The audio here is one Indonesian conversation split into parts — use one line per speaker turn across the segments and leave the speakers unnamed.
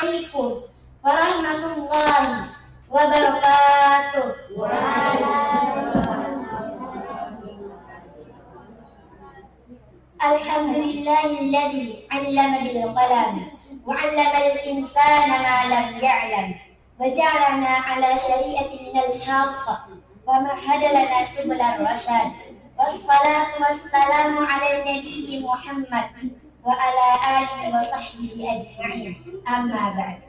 Assalamualaikum warahmatullahi wabarakatuh. Alhamdulillahilladzi 'allama bil qalam wa 'allamal insana ma lam ya'lam wa ja'alana 'ala syari'atin minal haqq wa mahada lana subular rasyad. Wassalatu wassalamu 'ala nabiyyi Muhammad wa 'ala alihi wa sahbihi ajma'in. Amma ba'd.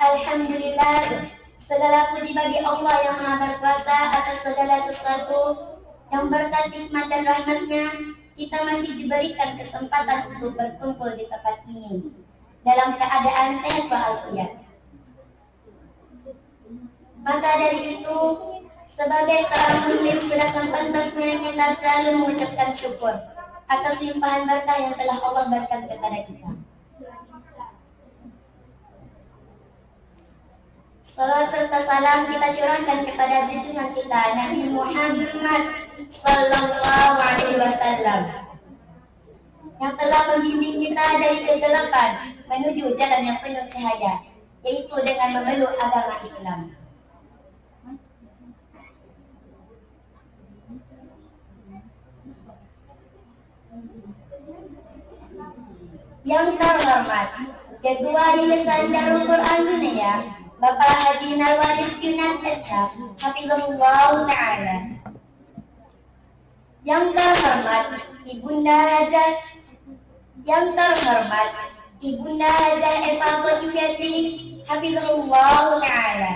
Alhamdulillah, segala puji bagi Allah yang Maha Berkuasa atas segala sesuatu. Yang berkat nikmat dan rahmatnya, kita masih diberikan kesempatan untuk berkumpul di tempat ini dalam keadaan sehat walafiat. Maka dari itu, sebagai seorang muslim sudah sepantasnya kita selalu mengucapkan syukur atas limpahan berkah yang telah Allah berikan kepada kita. Salawat serta salam kita curahkan kepada junjungan kita Nabi Muhammad Sallallahu Alaihi Wasallam yang telah membimbing kita dari kegelapan menuju jalan yang penuh cahaya, yaitu dengan memeluk agama Islam. Yang terhormat Ketua Yayasan Darul Quran Dunia Bapak Haji Narwaris Yunas SH, Hafizahullah Ta'ala. Yang terhormat Ibunda Haja Eva Qadifiyati, Hafizahullah Ta'ala.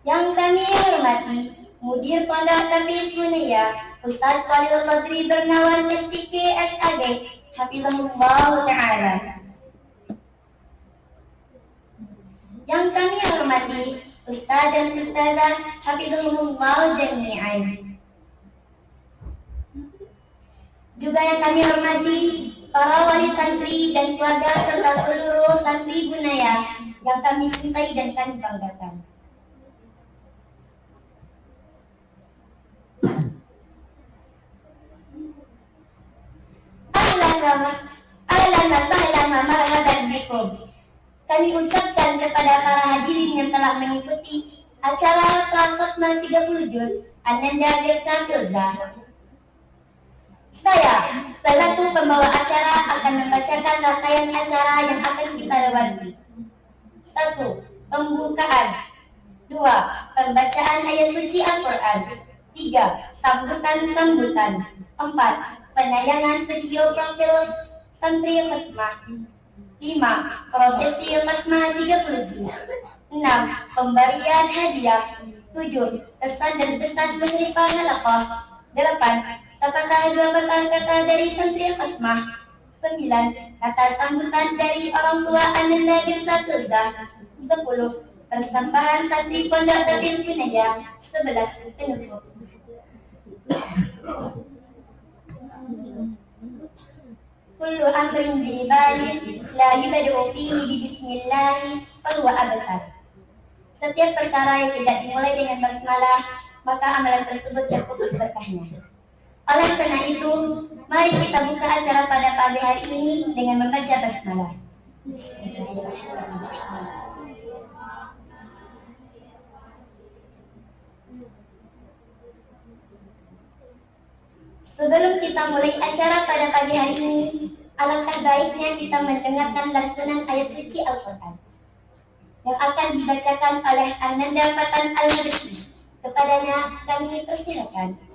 Yang kami hormati Mudir Pondok Tafiz Munia Ustaz Khalil Qadri Bernawan STK SAG, Hafizahullah Ta'ala. Yang kami hormati Ustaz dan Ustazah Hafizahumullah jami'an. Juga yang kami hormati para wali santri dan keluarga serta seluruh santri Bunaya yang kami cintai dan kami banggakan. Ahlan wa sahlan wa marhaban bikum. Kami ucapkan kepada para hadirin yang telah mengikuti acara Prasatma 30 Juz Ananda Desa Filza. Saya, selaku pembawa acara, akan membacakan rangkaian acara yang akan kita lewati. 1. Pembukaan. 2. Pembacaan ayat suci Al-Quran. 3. Sambutan-sambutan. 4. Penayangan video profil santri Fatmah. 5. Prosesi Fatmah 30 Juz. 6. Pemberian hadiah. 7. Kesan dan pesan musyrifah halaqah. 8. Sepatah dua patah kata dari santri Fatmah. 9. Kata sambutan dari orang tua Ananda Desa Filza. 10. Persembahan santri Pondok Tafiz Bunaya. 11. Penutup. Kullu amrin bibalin la yubada'u fihi bismillah fahuwa abtar. Setiap perkara yang tidak dimulai dengan basmalah, maka amalan tersebut terputus berkahnya. Oleh karena itu, mari kita buka acara pada pagi hari ini dengan membaca basmalah. Bismillahirrahmanirrahim. Sebelum kita mulai acara pada pagi hari ini, alangkah baiknya kita mendengarkan lantunan ayat suci Al-Quran yang akan dibacakan oleh Ananda Fatan Al-Habsyi. Kepadanya kami persilakan.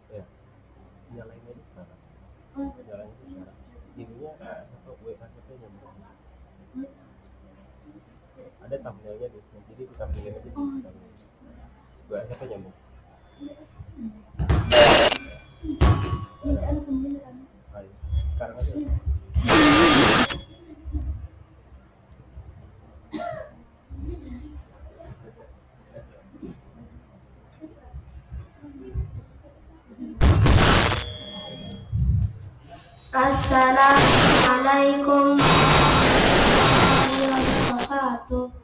Ya, nyalain aja sekarang. Nyalain aja sekarang. Ininya satu WA satunya ada thumbnail nilainya di yang kiri disampingin aja banyak apa nyambung. Ayo, sekarang aja.
Assalamualaikum warahmatullahi wabarakatuh.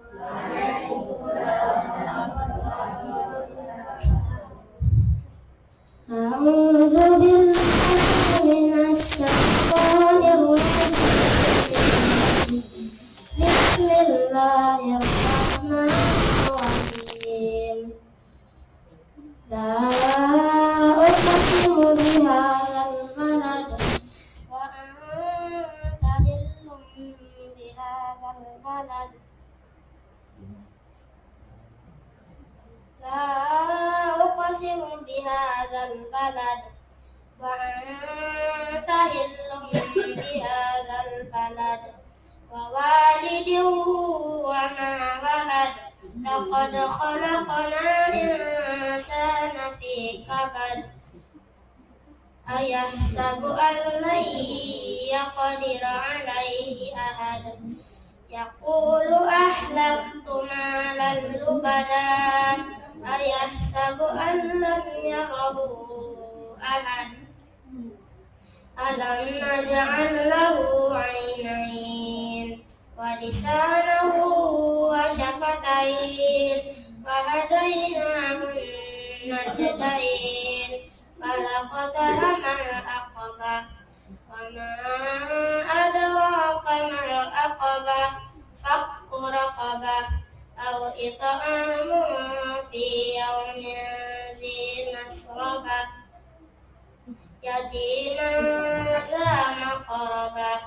A'udzu billahi minasy syaithanir rajim. Bismillahirrahmanirrahim. La uqsimu bihadzal balad wa anta hillum bihadzal balad. La uqsimu bihadzal balad wa anta hillum bihadzal balad wa walidin wa ma walad. Laqad khalaqnal insana fi kabad. Ayahsabu an lan yaqdir alayhi ahad. Yaqulu ahlaktu malan lubada. Ayahsabu an lam yarahu ahad. Alam naj'al lahu 'ainayn wa lisanahu wa shafatain wa hadainahu najdain. Falaqtahamal aqabah wa ma adraka mal aqabah. Fakku raqabah aw it'amun fi yawmin zi masrabah. Yatiman za maqrabah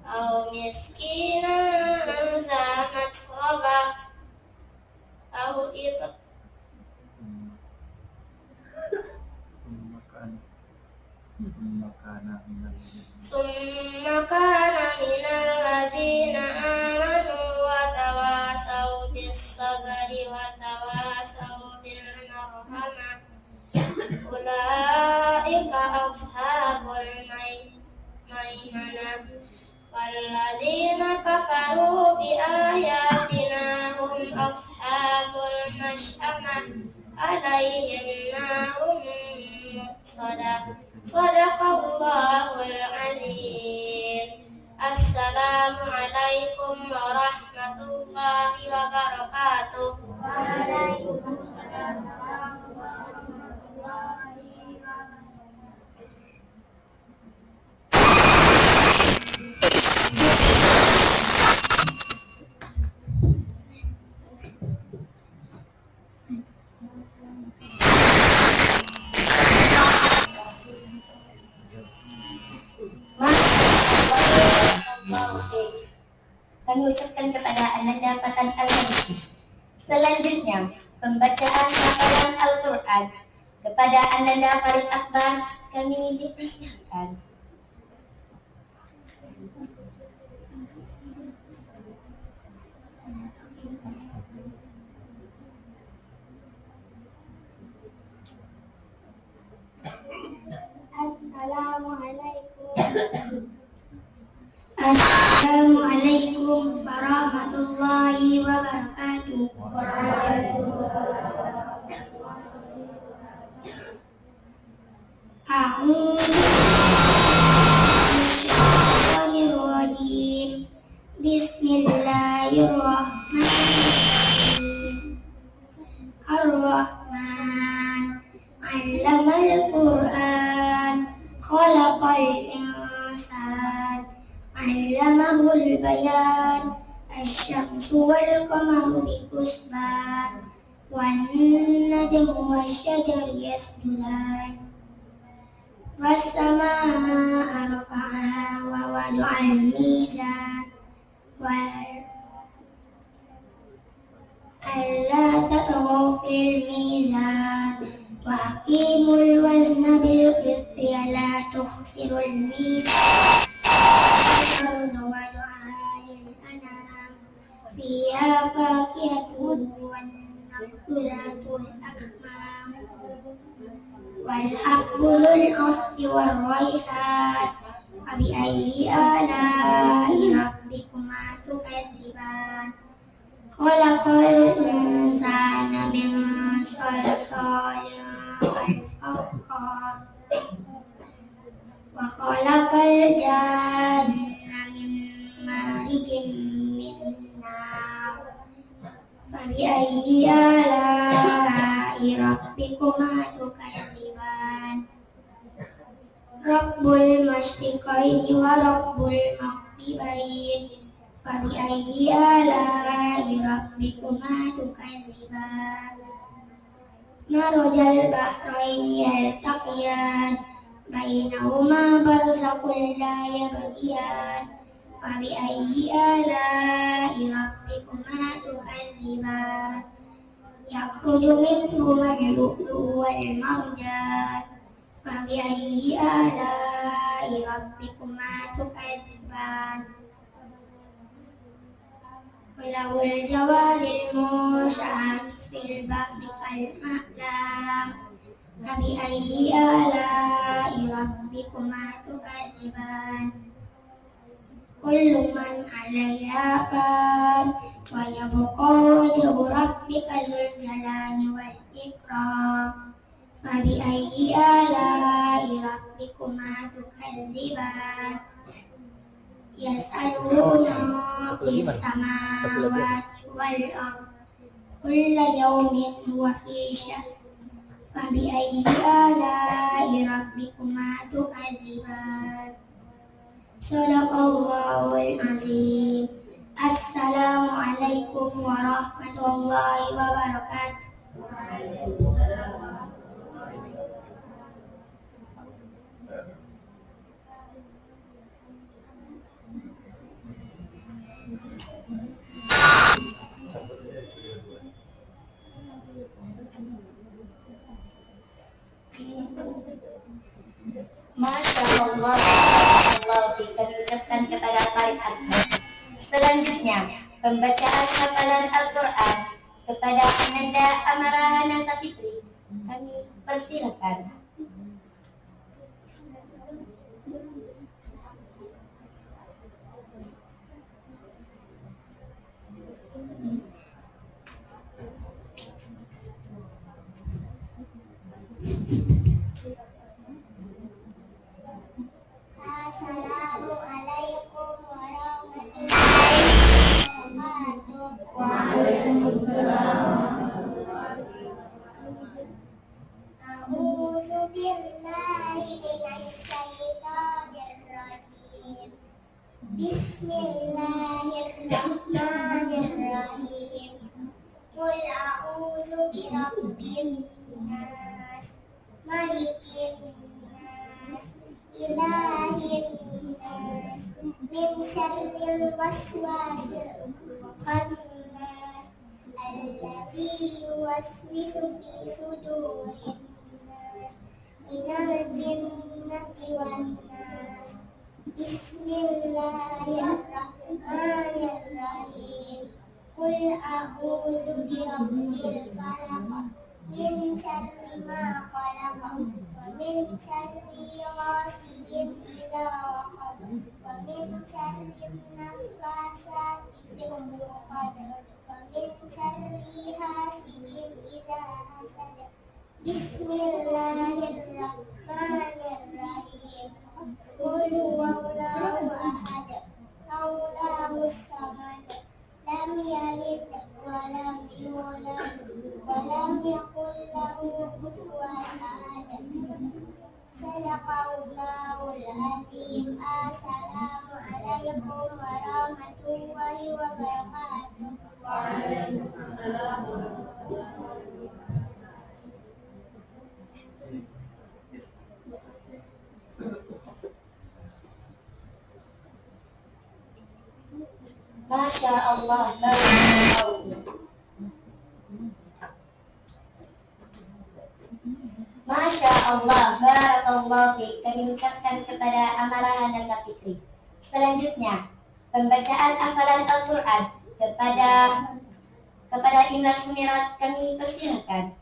aw miskinan za matrabah aw summa kana minal ladzina amanu wa tawasaw bis sabri wa tawasaw bil marhamah. Ulaika ashabul maimanah. Walladzina kafaru bi ayatina hum ashabul mash'amah. Alaihim narun muqsadah. Sadaqallahul azim. Assalamualaikum warahmatullahi wabarakatuh. Waalaikumsalam warahmatullahi Kami ucapkan kepada Ananda Fatan Al-Hadis. Selanjutnya, pembacaan hafalan Al-Quran. Kepada Ananda Farid Akbar, kami dipersilakan. Assalamualaikum warahmatullahi wabarakatuh. A'udzubillahi Bismillahirrahmanirrahim. Ar-Rahman 'allamal Qur'an, khalaqal insan, 'allamahul bayan. Asy-syamsu wal qamaru bihusban, wan najmu wasyajaru yasjudan. Was-samaa'a rafa'aha wa wada'al mizan wa alla tatghaw fil mizan wa aqimul wazna bil qisti wa la tukhsirul mizan. Wa du'a lil anam fiha fakihatun والنخلة الأكمام والحب ذو الأصل والريحان فبأي آلاء ربكما تكذبان خلق الإنسان من صلصال كالفخار وخلق الجن من مارج من نار فبأي آلاء ربكما تكذبان رب المشرقين ورب المغربين فبأي آلاء ربكما تكذبان مرج البحرين يلتقيان بينهما برزخ لا يبغيان فبأي آلاء ربكما تكذبان يخرج منهما اللؤلؤ والمرجان فبأي آلاء ربكما تكذبان وله الجوار المنشآت في البحر كالأعلام فبأي آلاء ربكما تكذبان كل من عليها فان ويبقى وجه ربك ذو الجلال والإكرام فبأي آلاء ربكما تكذبان يسألونه في السماوات والأرض كل يوم هو في شأن فبأي آلاء ربكما تكذبان صدق الله العظيم. السلام عليكم ورحمة الله وبركاته. Masya Allah, kami ucapkan kepada Farid Akbar. Selanjutnya, pembacaan hafalan Al-Quran kepada Ananda Amarahana Sapitri. Kami persilakan. Assalamualaikum warahmatullahi wabarakatuh. A'udzu billahi minasy syaithanir rajim. Bismillahirrahmanirrahim. Qul a'udzu birabbin nas, malikin nas, ilahin nas, min syarril waswasil khannas, alladzi yuwaswisu fi sudurin nas, minal jinnati wan nas. Bismillahirrahmanirrahim. Qul a'udzu birabbil falaq, min syarri ma khalaq, wa min syarri ghasidin idza waqab, wa min syarri naffasati fil 'uqad, wa min syarri hasidin idza hasad. Bismillahirrahmanirrahim. Qul huwallahu ahad, Allahus samad, lam yalid wa lam yulad wa lam yakul lahu kufuwan ahad. Sadaqallahul azim. Assalamu alaikum warahmatullahi wabarakatuh. Waalaikumsalam. Masya Allah, Masya Allah, barakallahu fiik. Kami ucapkan kepada Amarahana Sapitri. Selanjutnya, pembacaan hafalan Al-Quran kepada Kepada Imam Sumirat kami persilakan.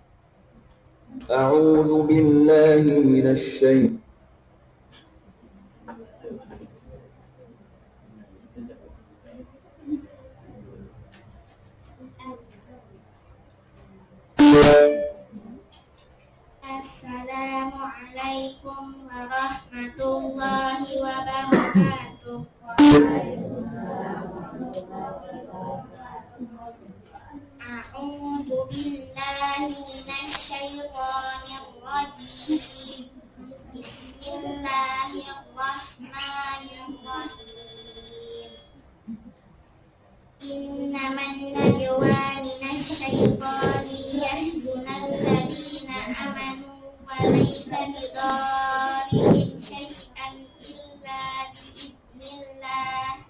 أعوذ بالله من الشيطان
Assalamualaikum warahmatullahi wabarakatuh. A'udzu billahi minasy syaithanir rajim. Bismillahirrahmanirrahim. Innaman najwa minasy syaithani liyahzunal ladzina amanu wa laysa bidarrihim syai'an illa biidznillah.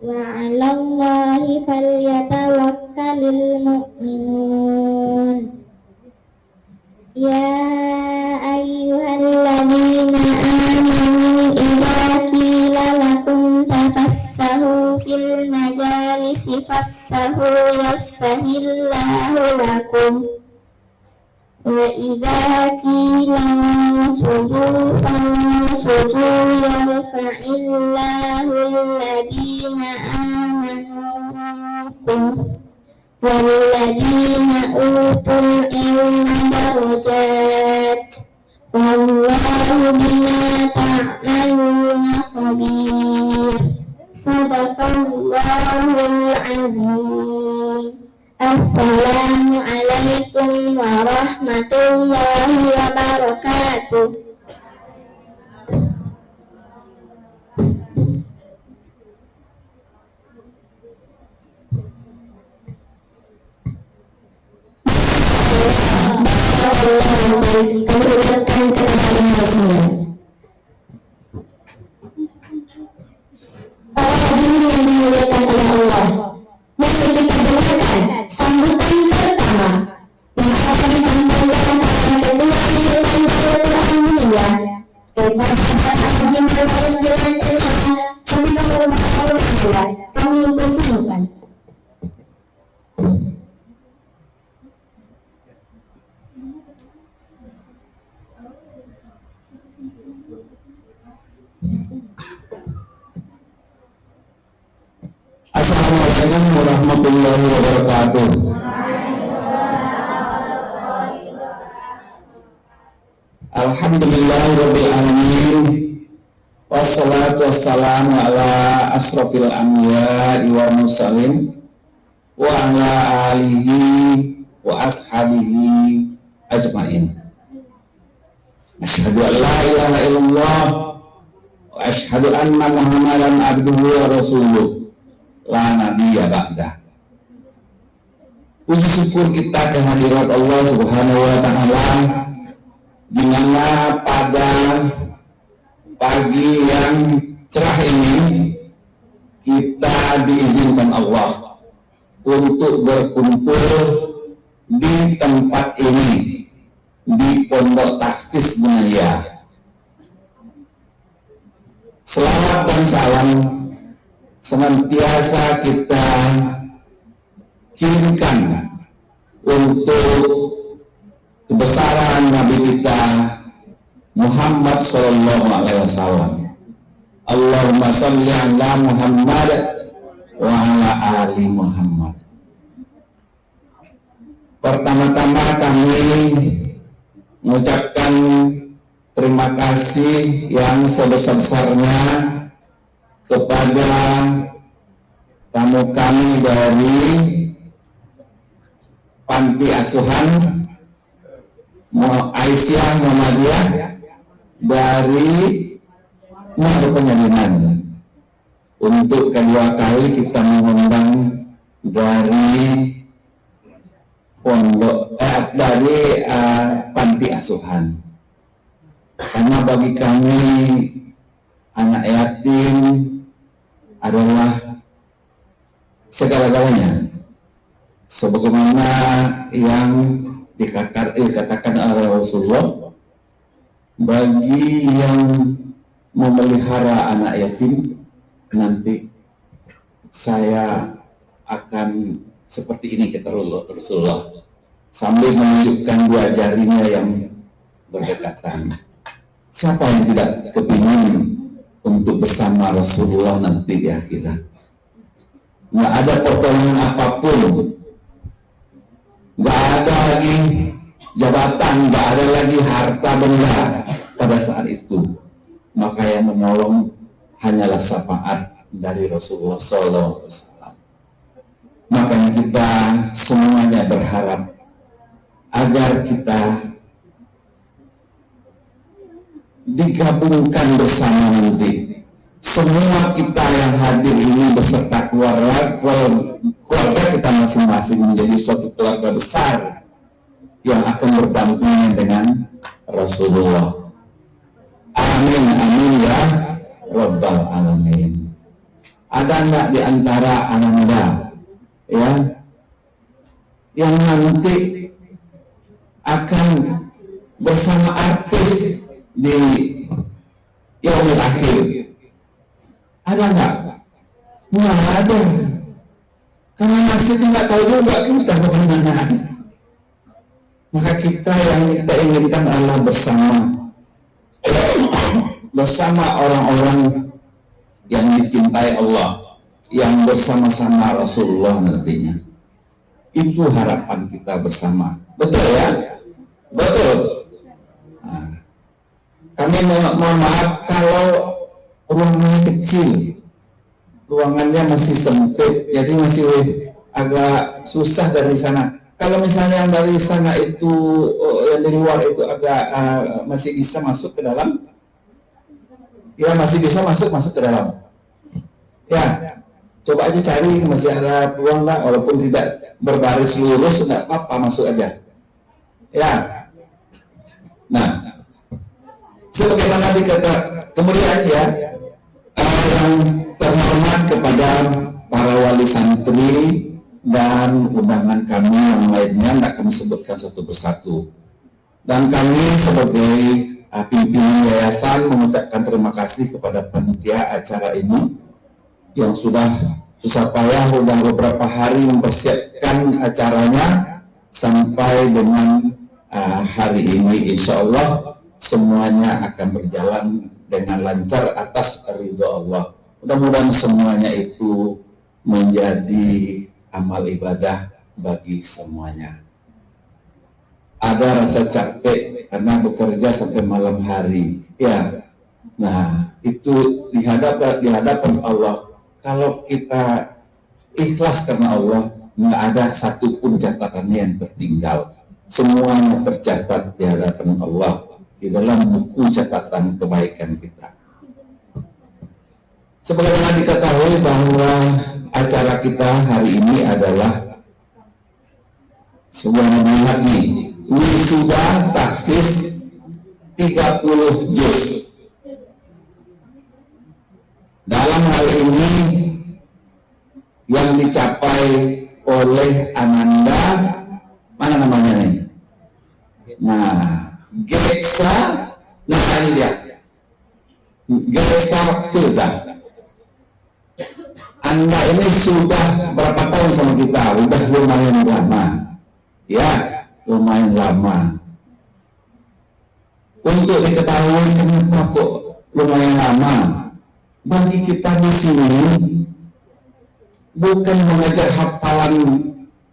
Wa 'alallahi falyatawakkalul mu'minun. Ya ayyuhalladzina amanu idza qila lakum tafassahu fil majalisi fafsahu yafsahillahu lakum. Wa idza qila ansudu fansudu yarfa'illahu alladhina amanu minkum walladzina utul ilma darajat wallahu bima ta'maluna khabir. Sadaqallahul azim. Assalamualaikum warahmatullahi wabarakatuh. Para hadirin yang dimuliakan oleh Allah, mari kita dengarkan sambutan pertama yang akan disampaikan oleh Ketua Dewan Perwakilan Dunia kepada Haji Marais Dewan Perwakilan Dunia. Kami persilakan.
Assalamualaikum warahmatullahi wabarakatuh. Alhamdulillahirabbil alamin. Wassalatu wassalamu ala asrofil anbiya'i wal mursalin wa ala alihi wa ashabihi ajmain. Asyhadu an la ilaha illallah wa asyhadu anna Muhammadan abduhu wa rasuluh. La nabiyya ba'dah. Puji syukur kita kehadirat Allah Subhanahu wa taala di mana pada pagi yang cerah ini kita diizinkan Allah untuk berkumpul di tempat ini di Pondok Tahfiz Bunaya. Selamat dan salam senantiasa kita kirimkan untuk kebesaran Nabi kita Muhammad Sallallahu Alaihi Wasallam. Allahumma salli ala Muhammad wa ala ali Muhammad. Pertama-tama kami mengucapkan terima kasih yang sebesar-besarnya kepada tamu kami dari Panti Asuhan Aisyah Muhammadiyah dari Muar Penyamingan. Untuk kedua kali kita mengundang dari pondok dari Panti Asuhan, karena bagi kami anak yatim adalah segala-galanya, sebagaimana yang dikatakan oleh Rasulullah, bagi yang memelihara anak yatim nanti saya akan seperti ini kata Rasulullah, sambil menunjukkan dua jarinya yang berdekatan. Siapa yang tidak kepingin untuk bersama Rasulullah nanti di akhirat? Nggak ada pertolongan apapun, nggak ada lagi jabatan, nggak ada lagi harta benda pada saat itu. Maka yang menolong hanyalah syafaat dari Rasulullah SAW. Makanya kita semuanya berharap agar kita digabungkan bersama nanti. Semua kita yang hadir ini beserta keluarga kita masing-masing menjadi suatu keluarga besar yang akan berdampingan dengan Rasulullah. Amin, amin ya Rabbal Alamin. Ada nggak di antara Anda ya yang nanti akan bersama artis di yaumil akhir? Ada nggak? Nggak ada. Karena masih tidak tahu juga kita bagaimana. Maka kita yang kita inginkan adalah bersama orang-orang yang dicintai Allah, yang bersama-sama Rasulullah nantinya. Itu harapan kita bersama. Betul ya? Betul. Nah, kami mohon maaf kalau ruangannya kecil, ruangannya masih sempit, jadi masih agak susah dari sana. Kalau misalnya yang dari sana itu, yang dari luar itu agak masih bisa masuk ke dalam, ya masih bisa masuk ke dalam. Ya, coba aja cari masih ada peluang nggak, walaupun tidak berbaris lurus nggak apa-apa, masuk aja. Ya. Nah, sebagaimana dikata kemudian ya, yang terhormat kepada para wali santri dan undangan kami yang lainnya, tidak kami sebutkan satu persatu. Dan kami sebagai pimpinan yayasan mengucapkan terima kasih kepada panitia acara ini yang sudah susah payah sudah beberapa hari mempersiapkan acaranya sampai dengan hari ini. Insya Allah semuanya akan berjalan dengan lancar atas ridho Allah. Mudah-mudahan semuanya itu menjadi amal ibadah bagi semuanya. Ada rasa capek karena bekerja sampai malam hari. Ya, nah itu di hadapan Allah. Kalau kita ikhlas karena Allah, nggak ada satupun catatannya yang tertinggal. Semuanya tercatat di hadapan Allah di dalam buku catatan kebaikan kita. Sebagaimana diketahui bahwa acara kita hari ini adalah sebuah melihat nih, wisuda tahfiz 30 juz. Dalam hal ini yang dicapai oleh Ananda, mana namanya nih? Nah, Geksa, nah ini dia, Geksa Filza. Anda ini sudah berapa tahun sama kita? Udah lumayan lama, ya, lumayan lama. Untuk diketahui kenapa kok lumayan lama, bagi kita di sini bukan mengajar hafalan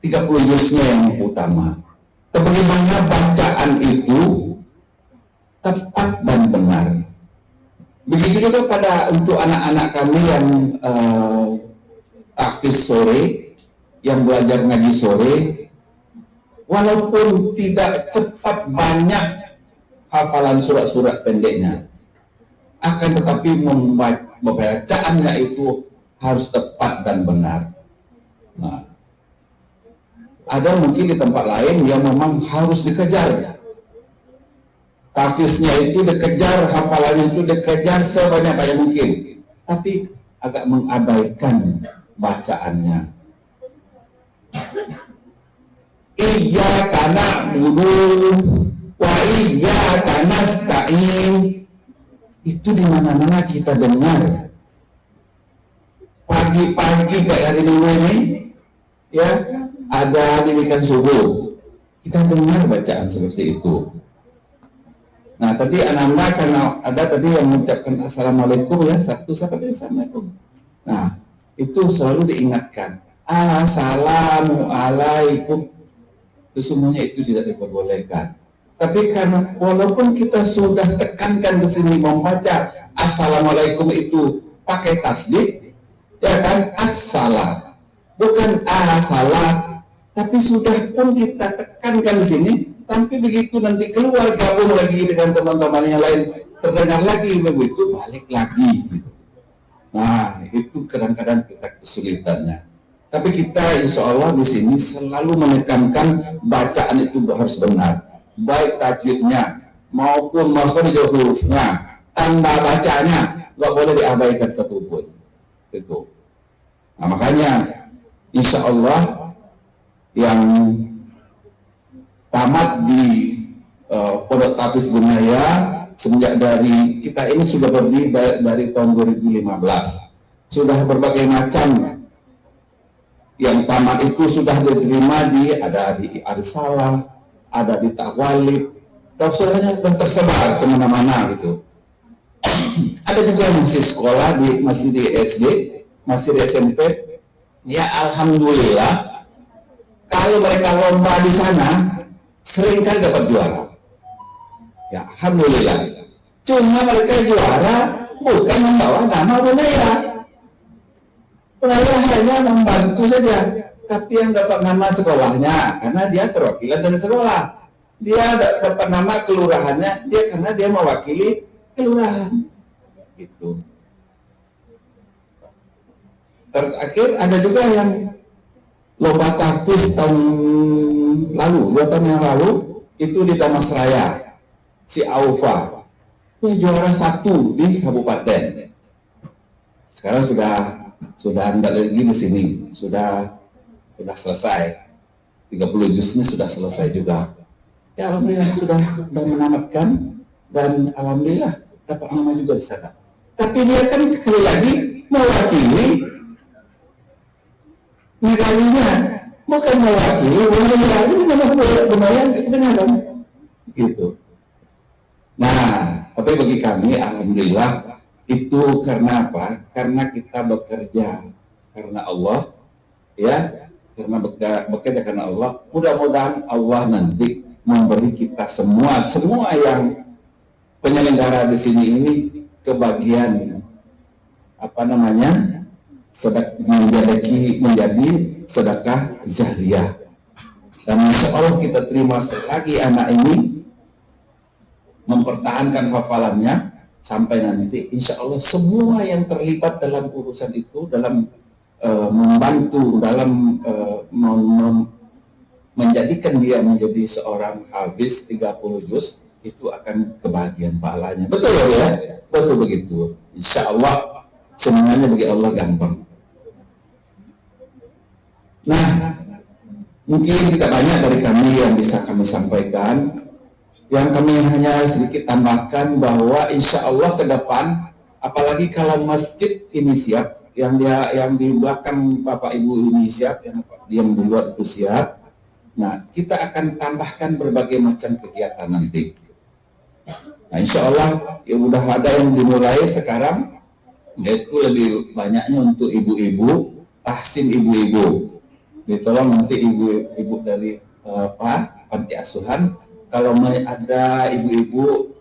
30 juznya yang utama, bagaimana bacaan itu tepat dan benar. Begitu juga pada untuk anak-anak kami yang tahfiz sore, yang belajar ngaji sore, walaupun tidak cepat banyak hafalan surat-surat pendeknya, akan tetapi membacaannya itu harus tepat dan benar. Nah, ada mungkin di tempat lain yang memang harus dikejar. Tahfiznya itu dikejar, hafalannya itu dikejar sebanyak-banyak mungkin, tapi agak mengabaikan bacaannya. Iyyaka na'budu wa iyyaka nasta'in, itu di mana-mana kita dengar. Pagi-pagi kayak hari dulu ini, ya, ada didikan subuh. Kita dengar bacaan seperti itu. Nah, tadi Ananda karena ada tadi yang mengucapkan Assalamualaikum ya, satu siapa tadi Assalamualaikum. Nah, itu selalu diingatkan. Assalamualaikum. Sesungguhnya itu tidak diperbolehkan. Tapi karena walaupun kita sudah tekankan di sini membaca Assalamualaikum itu pakai tasdid, ya kan, as-salah, bukan as-salah, tapi sudah pun kita tekankan di sini, tapi begitu nanti keluar gabung lagi dengan teman-teman yang lain, terdengar lagi begitu, balik lagi gitu. Nah, itu kadang-kadang kita kesulitannya. Tapi kita insya Allah di sini selalu menekankan bacaan itu harus benar, baik tajwidnya maupun makhraj hurufnya, tanda bacanya nggak boleh diabaikan satupun. Itu. Nah, makanya insya Allah yang tamat di Pondok Tahfiz Bunaya semenjak dari kita ini sudah berdiri dari tahun 2015, sudah berbagai macam yang tamat itu sudah diterima ada di Arisalah, ada di Takwalib, dan sudah tersebar kemana-mana gitu. Ada juga yang masih sekolah masih di SD, masih di SMP. Ya alhamdulillah, kalau mereka lomba di sana seringkali dapat juara. Ya alhamdulillah. Cuma mereka juara bukan membawa nama Bunaya. Bunaya hanya membantu saja, tapi yang dapat nama sekolahnya karena dia perwakilan dari sekolah. Dia dapat nama kelurahannya karena dia mewakili kelurahan. Gitu. Terakhir ada juga yang lomba tahfiz tahun lalu, 2 tahun yang lalu itu di Damasraya, si Aufa, dia juara 1 di kabupaten. Sekarang sudah tidak lagi di sini, sudah selesai. 30 juznya sudah selesai juga. Ya alhamdulillah sudah menamatkan dan alhamdulillah dapat nama juga di sana. Tapi dia kan sekali lagi mewakili negaranya, bukan mewakili lumayan dengan gitu. Nah, tapi bagi kami alhamdulillah itu karena apa? Karena kita bekerja karena Allah, ya, karena bekerja karena Allah. Mudah-mudahan Allah nanti memberi kita semua yang penyelenggara di sini ini kebagian menjadi sedekah jariyah. Dan insya Allah kita terima selagi anak ini mempertahankan hafalannya sampai nanti insya Allah semua yang terlibat dalam urusan itu, dalam membantu, dalam menjadikan dia menjadi seorang hafiz 30 juz, itu akan kebahagiaan pahalanya. Betul ya? Betul begitu. Insya Allah semuanya bagi Allah gampang. Nah, mungkin tidak banyak dari kami yang bisa kami sampaikan. Yang kami hanya sedikit tambahkan bahwa insya Allah ke depan, apalagi kalau masjid ini siap, yang di belakang Bapak Ibu ini siap, yang di luar itu siap. Nah, kita akan tambahkan berbagai macam kegiatan nanti. Nah, insya Allah ya udah ada yang dimulai sekarang, yaitu lebih banyaknya untuk ibu-ibu, tahsin ibu-ibu. Ditolong nanti ibu-ibu dari panti asuhan, kalau ada ibu-ibu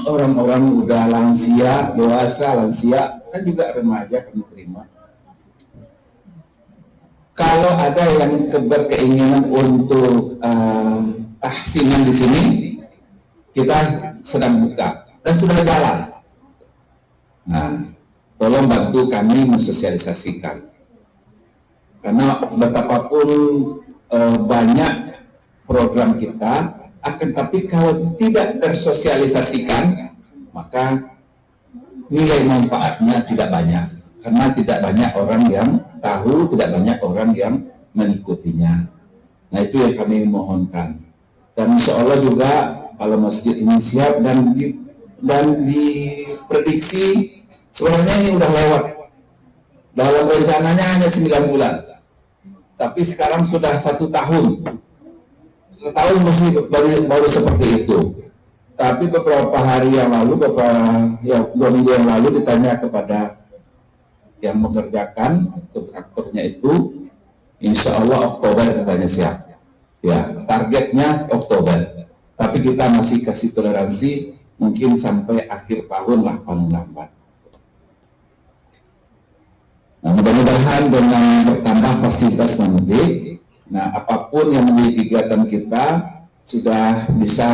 orang-orang udah lansia, dewasa, lansia, kan juga remaja kami terima. Kalau ada yang berkeinginan untuk tahsinan di sini, kita sedang buka dan sudah jalan. Nah, tolong bantu kami mensosialisasikan. Karena betapapun banyak program kita, akan tapi kalau tidak tersosialisasikan, maka nilai manfaatnya tidak banyak. Karena tidak banyak orang yang tahu, tidak banyak orang yang mengikutinya. Nah, itu yang kami mohonkan. Dan insya Allah juga kalau masjid ini siap dan diprediksi sebenarnya ini udah lewat. Dalam rencananya hanya 9 bulan. tapi sekarang sudah 1 tahun. 1 tahun masih baru seperti itu. Tapi beberapa hari yang lalu, 2 minggu yang lalu ditanya kepada yang mengerjakan kontraktornya itu, insya Allah Oktober katanya siap. Ya, targetnya Oktober. Tapi kita masih kasih toleransi mungkin sampai akhir tahun lah paling lambat. Nah, mudah-mudahan dengan bertambah fasilitas nanti, nah apapun yang menjadi kegiatan kita sudah bisa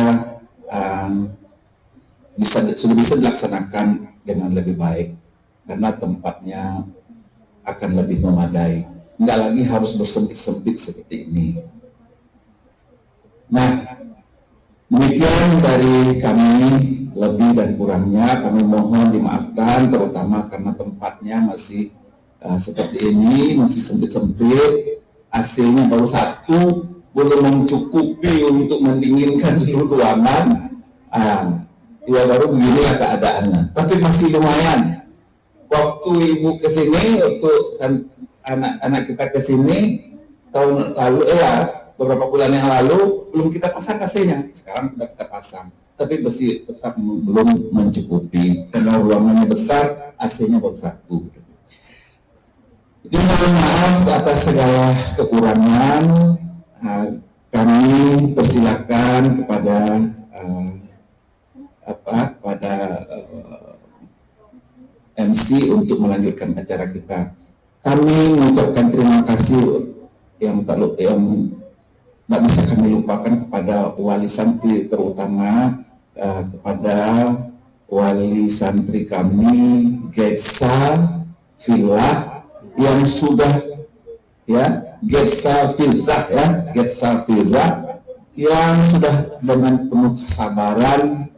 dilaksanakan dengan lebih baik karena tempatnya akan lebih memadai. Nggak lagi harus bersempit-sempit seperti ini. Nah, demikian dari kami, lebih dan kurangnya kami mohon dimaafkan, terutama karena tempatnya masih seperti ini, masih sempit-sempit, AC-nya baru 1, belum mencukupi untuk mendinginkan seluruh ruangan. Ya baru beginilah keadaannya, tapi masih lumayan. Waktu ibu kesini, waktu anak-anak kita kesini tahun lalu, beberapa bulan yang lalu belum kita pasang AC-nya, sekarang sudah kita pasang, tapi masih tetap belum mencukupi karena ruangannya besar, AC-nya baru 1. Jadi mohon maaf atas segala kekurangan. Kami persilakan kepada MC untuk melanjutkan acara kita. Kami mengucapkan terima kasih yang tak bisa kami lupakan kepada wali santri, terutama kepada wali santri kami Getsa Filah yang sudah Getsa Filzah yang sudah dengan penuh kesabaran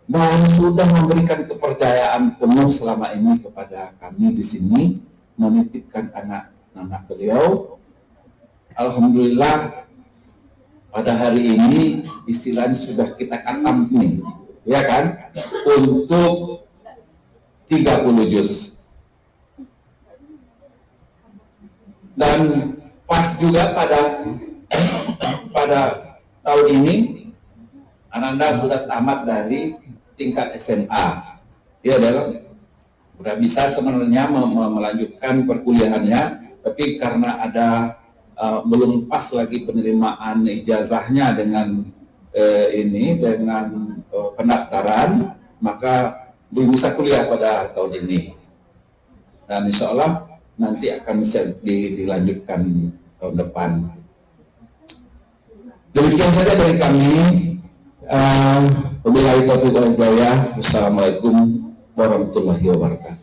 dan sudah memberikan kepercayaan penuh selama ini kepada kami di sini, menitipkan anak-anak beliau. Alhamdulillah pada hari ini istilahnya sudah kita katam nih, ya kan, untuk 30 juz. Dan pas juga pada tahun ini Ananda sudah tamat dari tingkat SMA, ya, dalam sudah bisa sebenarnya melanjutkan perkuliahannya, tapi karena ada belum pas lagi penerimaan ijazahnya dengan pendaftaran, maka belum bisa kuliah pada tahun ini. Dan insya Allah nanti akan bisa dilanjutkan tahun depan. Demikian saja dari kami. Wabillahi taufiq wal hidayah. Wassalamualaikum warahmatullahi wabarakatuh.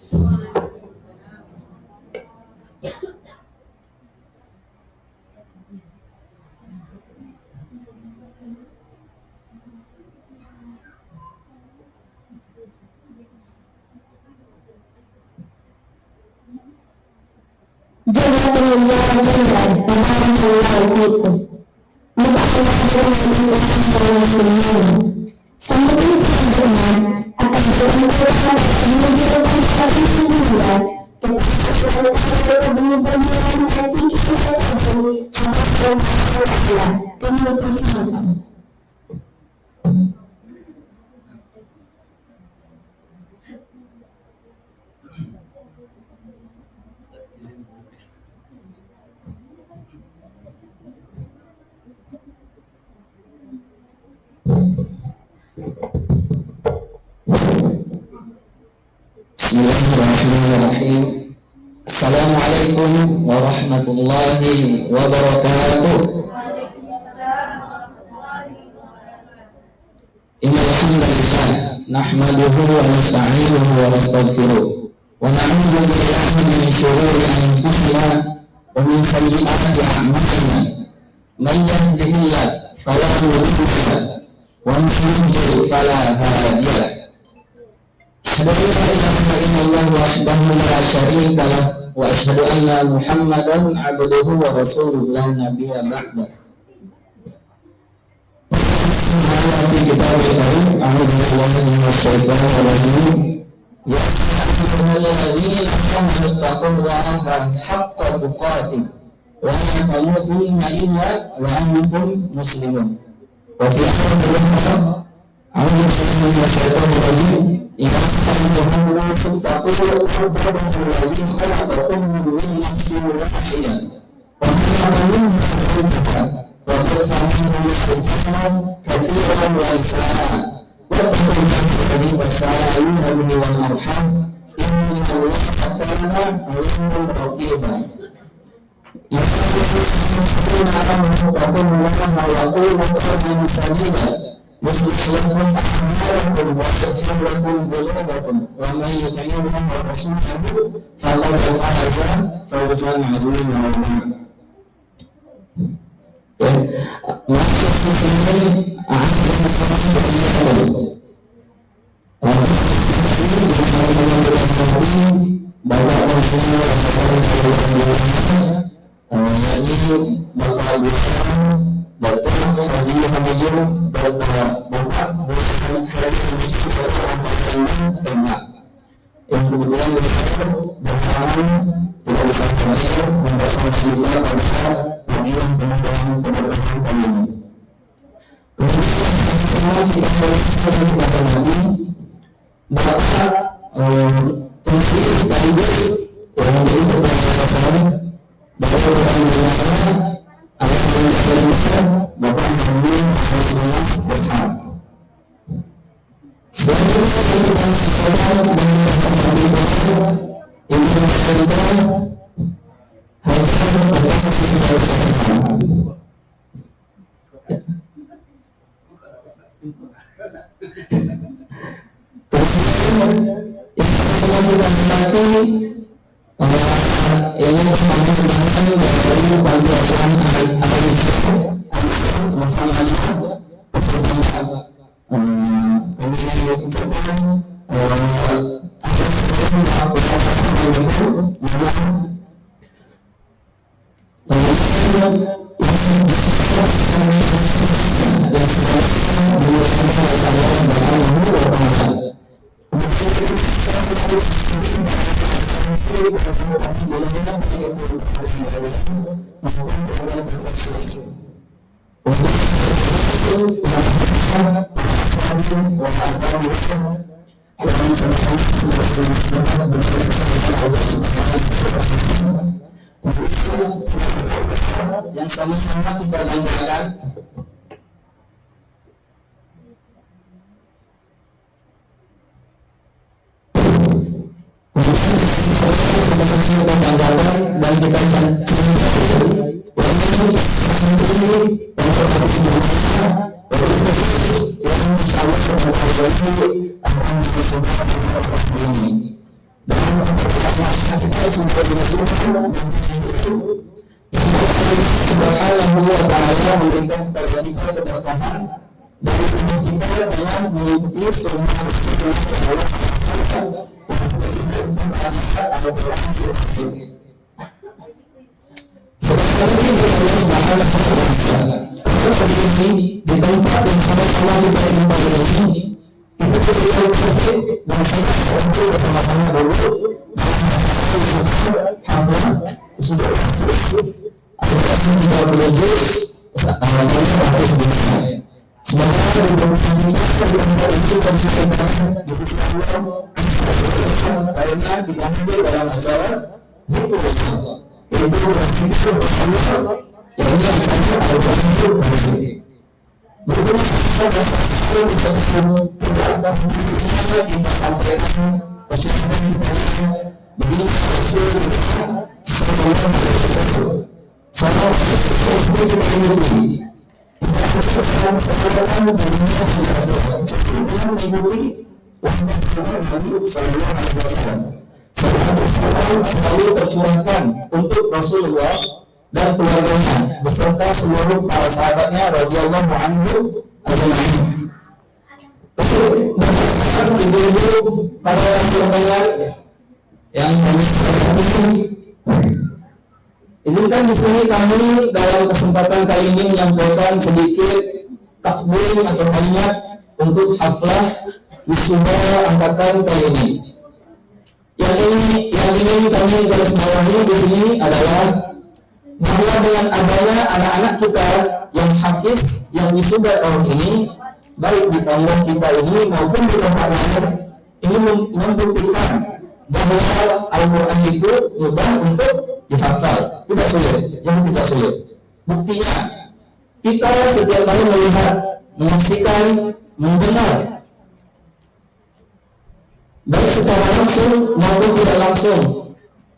Bismillahirrahmanirrahim. Assalamualaikum warahmatullahi wabarakatuh. Innal hamdalillah nahmaduhu wa nasta'inuhu wa nastaghfiruh wa na'udzu billahi min shururi anfusina wa min sayyiati a'malina. Man yahdihillahu fala mudilla lahu wa man yudlil fala hadiya lahu. Asyhadu an la ilaha illallah wahdahu la syarika lah wa asyhadu anna Muhammadan abduhu wa rasuluhu la nabiyya ba'da. A'udzu billahi minasy syaithanir rajim. Ya ayyuhalladzina amanu taqullaha haqqa tuqatih wa la tamutunna illa wa antum muslimun. Wa fi akhir أعوذ بالله من الشيطان الرجيم إذا أخذ الناس تقول ربنا الذي خلقكم من نفس واحدة وخلق منها زوجها وبث منهما رجالا كثيرا ونساء واتقوا الله الذي تساءلون به والأرحام إن الله كان عليكم رقيبا. يا أيها الذين آمنوا اتقوا الله وقولوا قولا سديدا يصلح لكم أعمالكم ويغفر لكم ذنوبكم ومن يطع الله ورسوله فقد فاز فوزا عظيما. Yang kebetulan mereka berhalangan tidak bisa hadir membersama kita pada panggilan pengembangan keberkahan kali ini. Kemudian setelah kita bersama kepada Nabi, Bapak Tusi sekaligus yang menjadi ketua Bapak Bapak Bapak akan menjelaskan Bapak Nabi Rasulullah bersama. Yang sama-sama kita banggakan dan kita Subhanahu wa ta'ala memberikan kepada kita keberkahan dari kita dengan mengikuti sunnah Rasulullah SAW seperti ini di tempat yang sama-sama kita ini kita bisa dan kita bersama-sama dulu sudah ada 30 juz semoga karena kita hadir dalam acara itu yang selalu tercurahkan untuk Rasulullah dan keluarganya beserta seluruh para sahabatnya radhiyallahu anhu ajma'in. Ibu-ibu para pendengar yang izinkan di sini kami dalam kesempatan kali ini menyampaikan sedikit takbir atau kalimat untuk haflah wisuda angkatan kali ini. Yang ingin kami garis bawahi di sini adalah bahwa dengan adanya anak-anak kita yang hafiz, yang wisuda tahun ini, baik di pondok kita ini maupun di tempat lain, ini membuktikan bahwa Al-Quran itu mudah untuk dihafal, tidak sulit, yang tidak sulit. Buktinya, kita setiap tahun melihat, menyaksikan, mendengar, baik secara langsung maupun tidak langsung,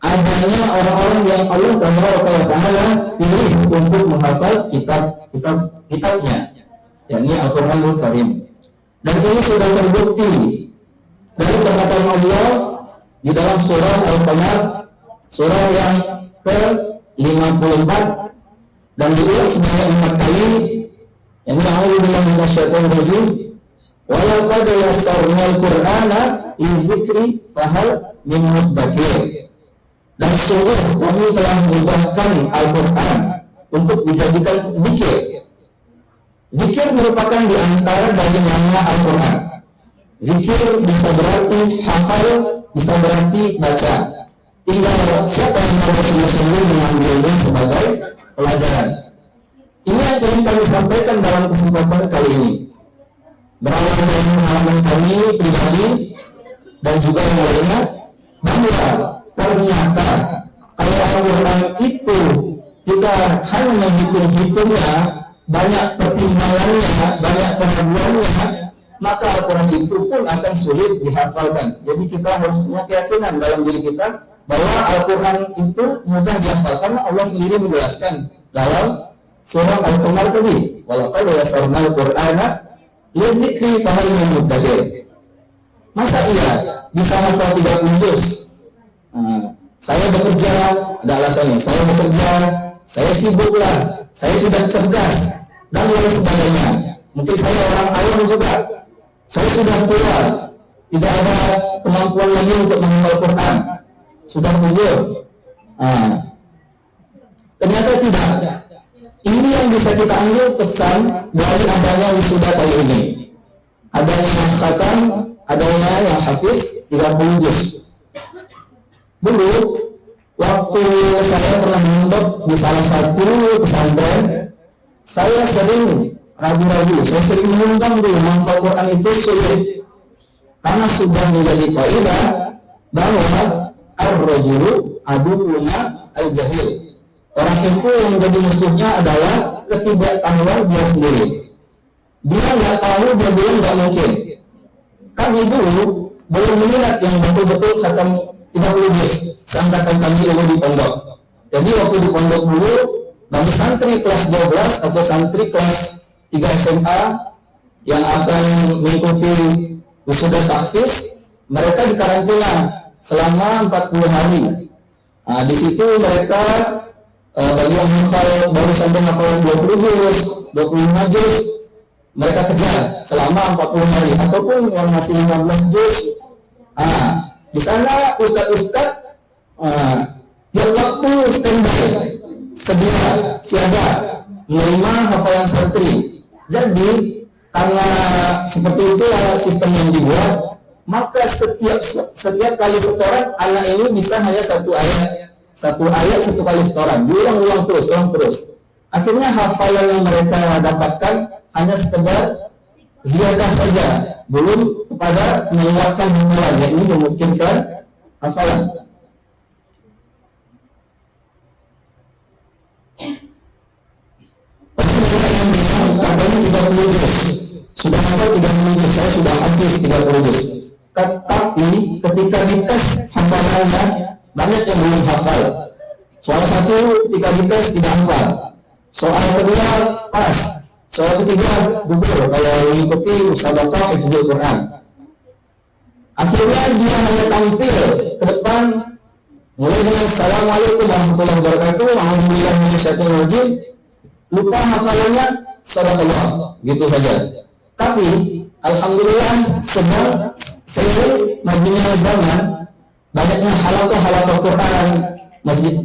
adanya orang-orang yang Allah Taala pilih untuk menghafal kitabnya, yakni Al-Quranul Karim. Dan ini sudah terbukti dari perkataan Allah di dalam surah Al-Qamar, surah yang ke-54, dan diulang sebanyak 4 kali, yang a'udzubillahi minasyaitonir rajim, wa laqad yassarnal Qur'ana lidzikri fahal min muddakir. Dan sungguh kami telah mudahkan Al-Quran untuk dijadikan zikir. Zikir merupakan di antara dari nama Al-Quran. Zikir bisa berarti hafal, bisa berarti baca. Tinggal siapa yang mau sungguh-sungguh mengambilnya sebagai pelajaran. Ini yang ingin kami sampaikan dalam kesempatan kali ini. Berawal dari pengalaman kami pribadi dan juga yang lainnya, bahwa ternyata kalau Al-Quran itu kita hanya menghitung-hitungnya, banyak pertimbangannya, banyak keraguannya, maka Al-Quran itu pun akan sulit dihafalkan. Jadi kita harus punya keyakinan dalam diri kita bahwa Al-Quran itu mudah dihafal, karena Allah sendiri menjelaskan dalam surah Al-Qamar tadi, walaqad yassarnal Qur'ana lidzikri fahal min muddakir. Masa iya bisa hafal 30 juz? Saya bekerja, ada alasannya. Saya bekerja, saya sibuklah, saya tidak cerdas, dan lain sebagainya. Mungkin saya orang awam juga. Saya sudah tua, tidak ada kemampuan lagi untuk menghafal Quran, sudah uzur. Ternyata tidak. Ini yang bisa kita ambil pesan dari adanya wisuda kali ini. Adanya yang khatam, adanya yang hafiz 30 juz. Dulu, waktu saya pernah mondok di salah satu pesantren, saya sering ragu-ragu, saya sering mengundang dulu menghafal Quran itu sulit, karena sudah menjadi kaidah bahwa ar-rajulu aduwwuna al-jahil. Orang itu yang menjadi musuhnya adalah ketidaktahuan dia sendiri. Dia nggak tahu, dia bilang nggak mungkin. Kami dulu belum melihat yang betul-betul khatam 30 juz seangkatan kami dulu di pondok. Jadi waktu di pondok dulu, bagi santri kelas 12 atau santri kelas 3 SMA yang akan mengikuti wisuda tahfiz, mereka dikarantina selama 40 hari. Di situ mereka bagi yang hafal baru sampai hafalan 20 juz, 25 juz, mereka kejar selama 40 hari, ataupun yang masih 15 juz. Di sana ustaz-ustaz tiap waktu standby, sedia, siaga menerima hafalan santri. Jadi karena seperti itu sistem yang dibuat, maka setiap kali setoran anak ini bisa hanya satu ayat satu kali setoran, diulang-ulang terus. Akhirnya hafalan yang mereka dapatkan hanya sekedar ziyadah saja, belum kepada mengeluarkan hafalan, yang ini memungkinkan hafalan. Katanya 30 juz, sudah hafal 30 juz, saya sudah habis 30 juz. Tetapi ketika dites hafalannya, banyak yang belum hafal. Soal satu ketika dites tidak hafal, soal kedua pas, soal ketiga gugur kalau mengikuti musabaqah hifdzul Quran. Akhirnya dia hanya tampil ke depan mulai dengan Assalamualaikum warahmatullahi wabarakatuh, alhamdulillah minasyaitonir rajim, lupa hafalannya, sadaqallah, gitu saja. Tapi alhamdulillah sedang seiring majunya zaman, banyaknya halaqah Quran, masjid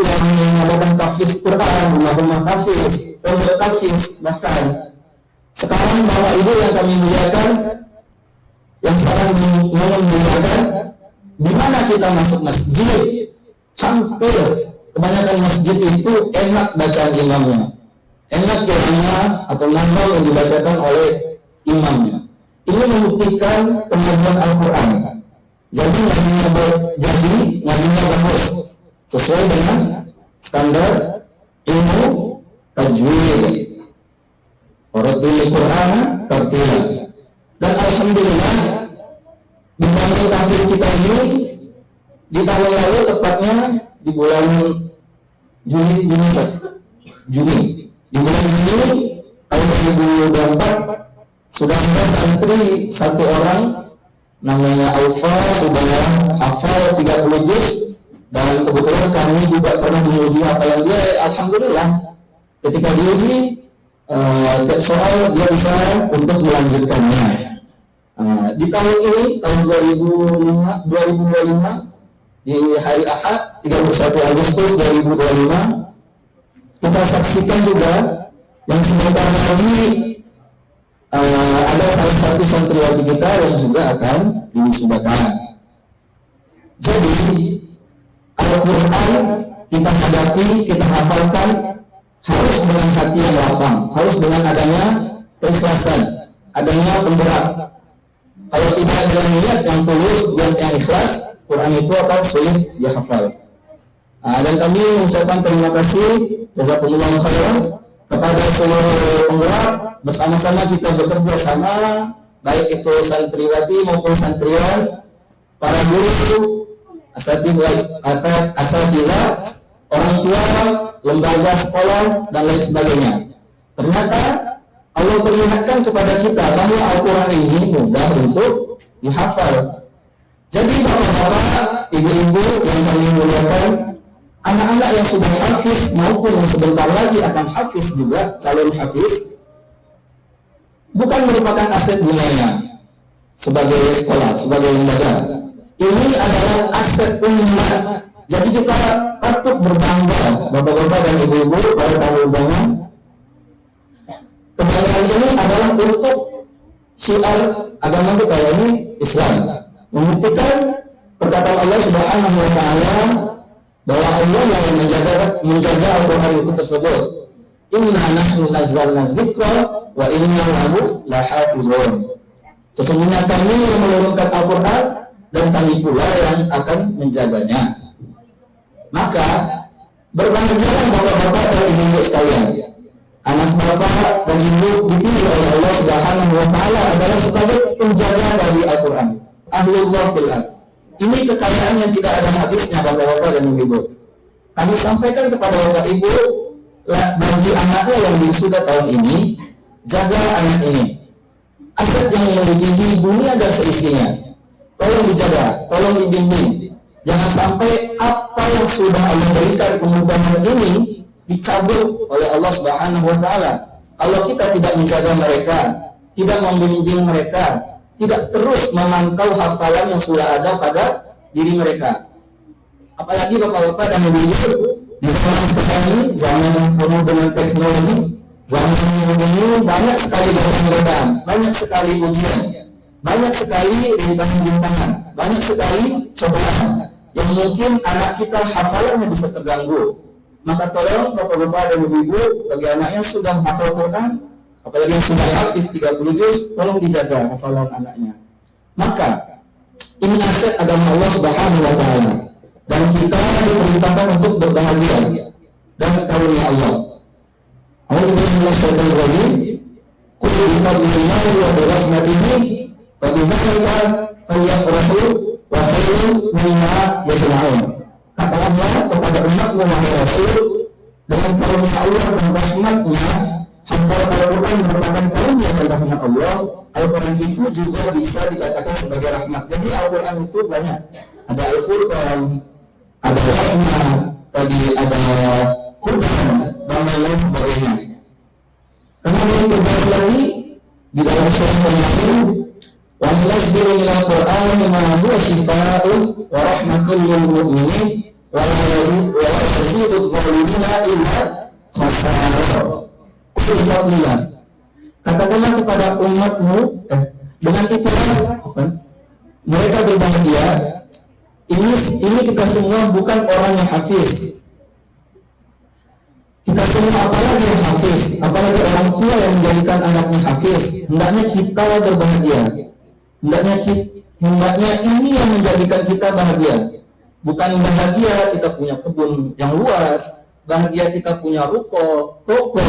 yang mengadakan tahfiz Quran, rumah tahfiz, pondok tahfiz, bahkan sekarang Bapak Ibu yang kami muliakan, yang sekarang memuliakan, di mana kita masuk masjid, hampir kebanyakan masjid itu enak bacaan imamnya, enak kiranya atau nafal yang dibacakan oleh imamnya. Ini membuktikan kemajuan Al-Quran. Jadi ngajinya bagus sesuai dengan standar ilmu tajwid. Oratil Quran tartila. Dan alhamdulillah di tahun tahfiz kita ini di tahun lalu tepatnya di bulan Juni di bulan Juni tahun 2024 sudah ada santri satu orang namanya Alfa sudah hafal 30 juz, dan kebetulan kami juga pernah menguji hafalan dia. Alhamdulillah ketika diuji tiap soal dia bisa untuk melanjutkannya. Di tahun ini tahun 2025 di hari Ahad 31 Agustus 2025 kita saksikan juga yang sebentar lagi ada salah satu santriwati kita yang juga akan diwisudakan. Jadi Al-Quran kita hadapi, kita hafalkan harus dengan hati yang lapang, harus dengan adanya keikhlasan, adanya penggerak. Kalau tidak ada niat yang tulus dan yang ikhlas, Quran itu akan sulit dihafal. Dan kami mengucapkan terima kasih jazakumullah khairan kepada seluruh penggerak. Bersama-sama kita bekerja sama, baik itu santriwati maupun santriwan, para guru, asatidzah, orang tua, lembaga sekolah, dan lain sebagainya. Ternyata Allah perlihatkan kepada kita bahwa Al-Quran ini mudah untuk dihafal. Jadi bapak-bapak, ibu-ibu yang kami muliakan, anak-anak yang sudah hafiz maupun yang sebentar lagi akan hafiz juga, calon hafiz, bukan merupakan aset dunianya sebagai sekolah, sebagai lembaga. Ini adalah aset umat. Jadi kita patut berbangga, bapak-bapak dan ibu-ibu, para tamu undangan. Kebanggaan ini adalah untuk syiar agama kita, ini Islam. Membuktikan perkataan Allah Subhanahu wa Ta'ala bahwa Allah yang menjaga Al-Quran itu tersebut. Inna nahnu nazzalna dzikra wa inna lahu lahafizun. Sesungguhnya kami yang menurunkan Al-Quran dan kami pula yang akan menjaganya. Maka berbanggalah bapak-bapak dan ibu-ibu sekalian. Anak bapak dan ibu dipilih oleh Allah Subhanahu wa Ta'ala adalah sebagai penjaga dari Al-Quran. Ahlullah fil ard. Ini kekayaan yang tidak ada habisnya bapak-bapak dan ibu-ibu. Kami sampaikan kepada bapak ibu, bagi anaknya yang wisuda tahun ini, jaga anak ini. Aset yang melebihi dunia dan seisinya. Tolong dijaga, tolong dibimbing. Jangan sampai apa yang sudah Allah berikan kemudahan ini dicabut oleh Allah Subhanahu wa Ta'ala. Kalau kita tidak menjaga mereka, tidak membimbing mereka, tidak terus memantau hafalan yang sudah ada pada diri mereka. Apalagi bapak-bapak dan ibu-ibu, di zaman sekarang ini, zaman penuh dengan teknologi, zaman ini banyak sekali godaan, banyak sekali ujian, banyak sekali rintangan-rintangan, banyak sekali cobaan yang mungkin anak kita hafalannya bisa terganggu. Maka tolong bapak-bapak dan ibu-ibu, bagi anak yang sudah hafal Quran, apalagi yang sudah hafiz 30 juz, tolong dijaga hafalan anaknya. Maka ini aset agama Allah Subhanahu wa Ta'ala, dan kita diperintahkan untuk berbahagia dan karunia Allah. Alhamdulillah, qul bi fadlillahi wa bi rahmatihi fa bidzalika falyafrahu wa khairun mimma yajma'un. Kata Allah kepada umatmu wahai Rasul, dengan karunia Allah dan rahmatnya, hafalan Al-Quran merupakan karunia dan rahmat Allah. Al-Quran itu juga bisa dikatakan sebagai rahmat. Jadi Al-Quran itu banyak. Ada Al-Quran, ada rahmat, ada Quran, dan lain sebagainya. Kemudian terbahas lagi di dalam surah Al-Yasin, wa nunazzilu minal Qur'ani ma huwa shifaa'un wa rahmatun lil mu'minin wa la yazidu adh-dhalimina illa khasara. Alhamdulillah. Katakanlah kepada umatmu, dengan itulah mereka berbahagia. Ini kita semua bukan orang yang hafiz, semua apalagi yang hafiz, apalagi orang tua yang menjadikan anaknya hafiz, hendaknya kita berbahagia. Hendaknya ini yang menjadikan kita bahagia. Bukan bahagia kita punya kebun yang luas, bahagia kita punya ruko, toko,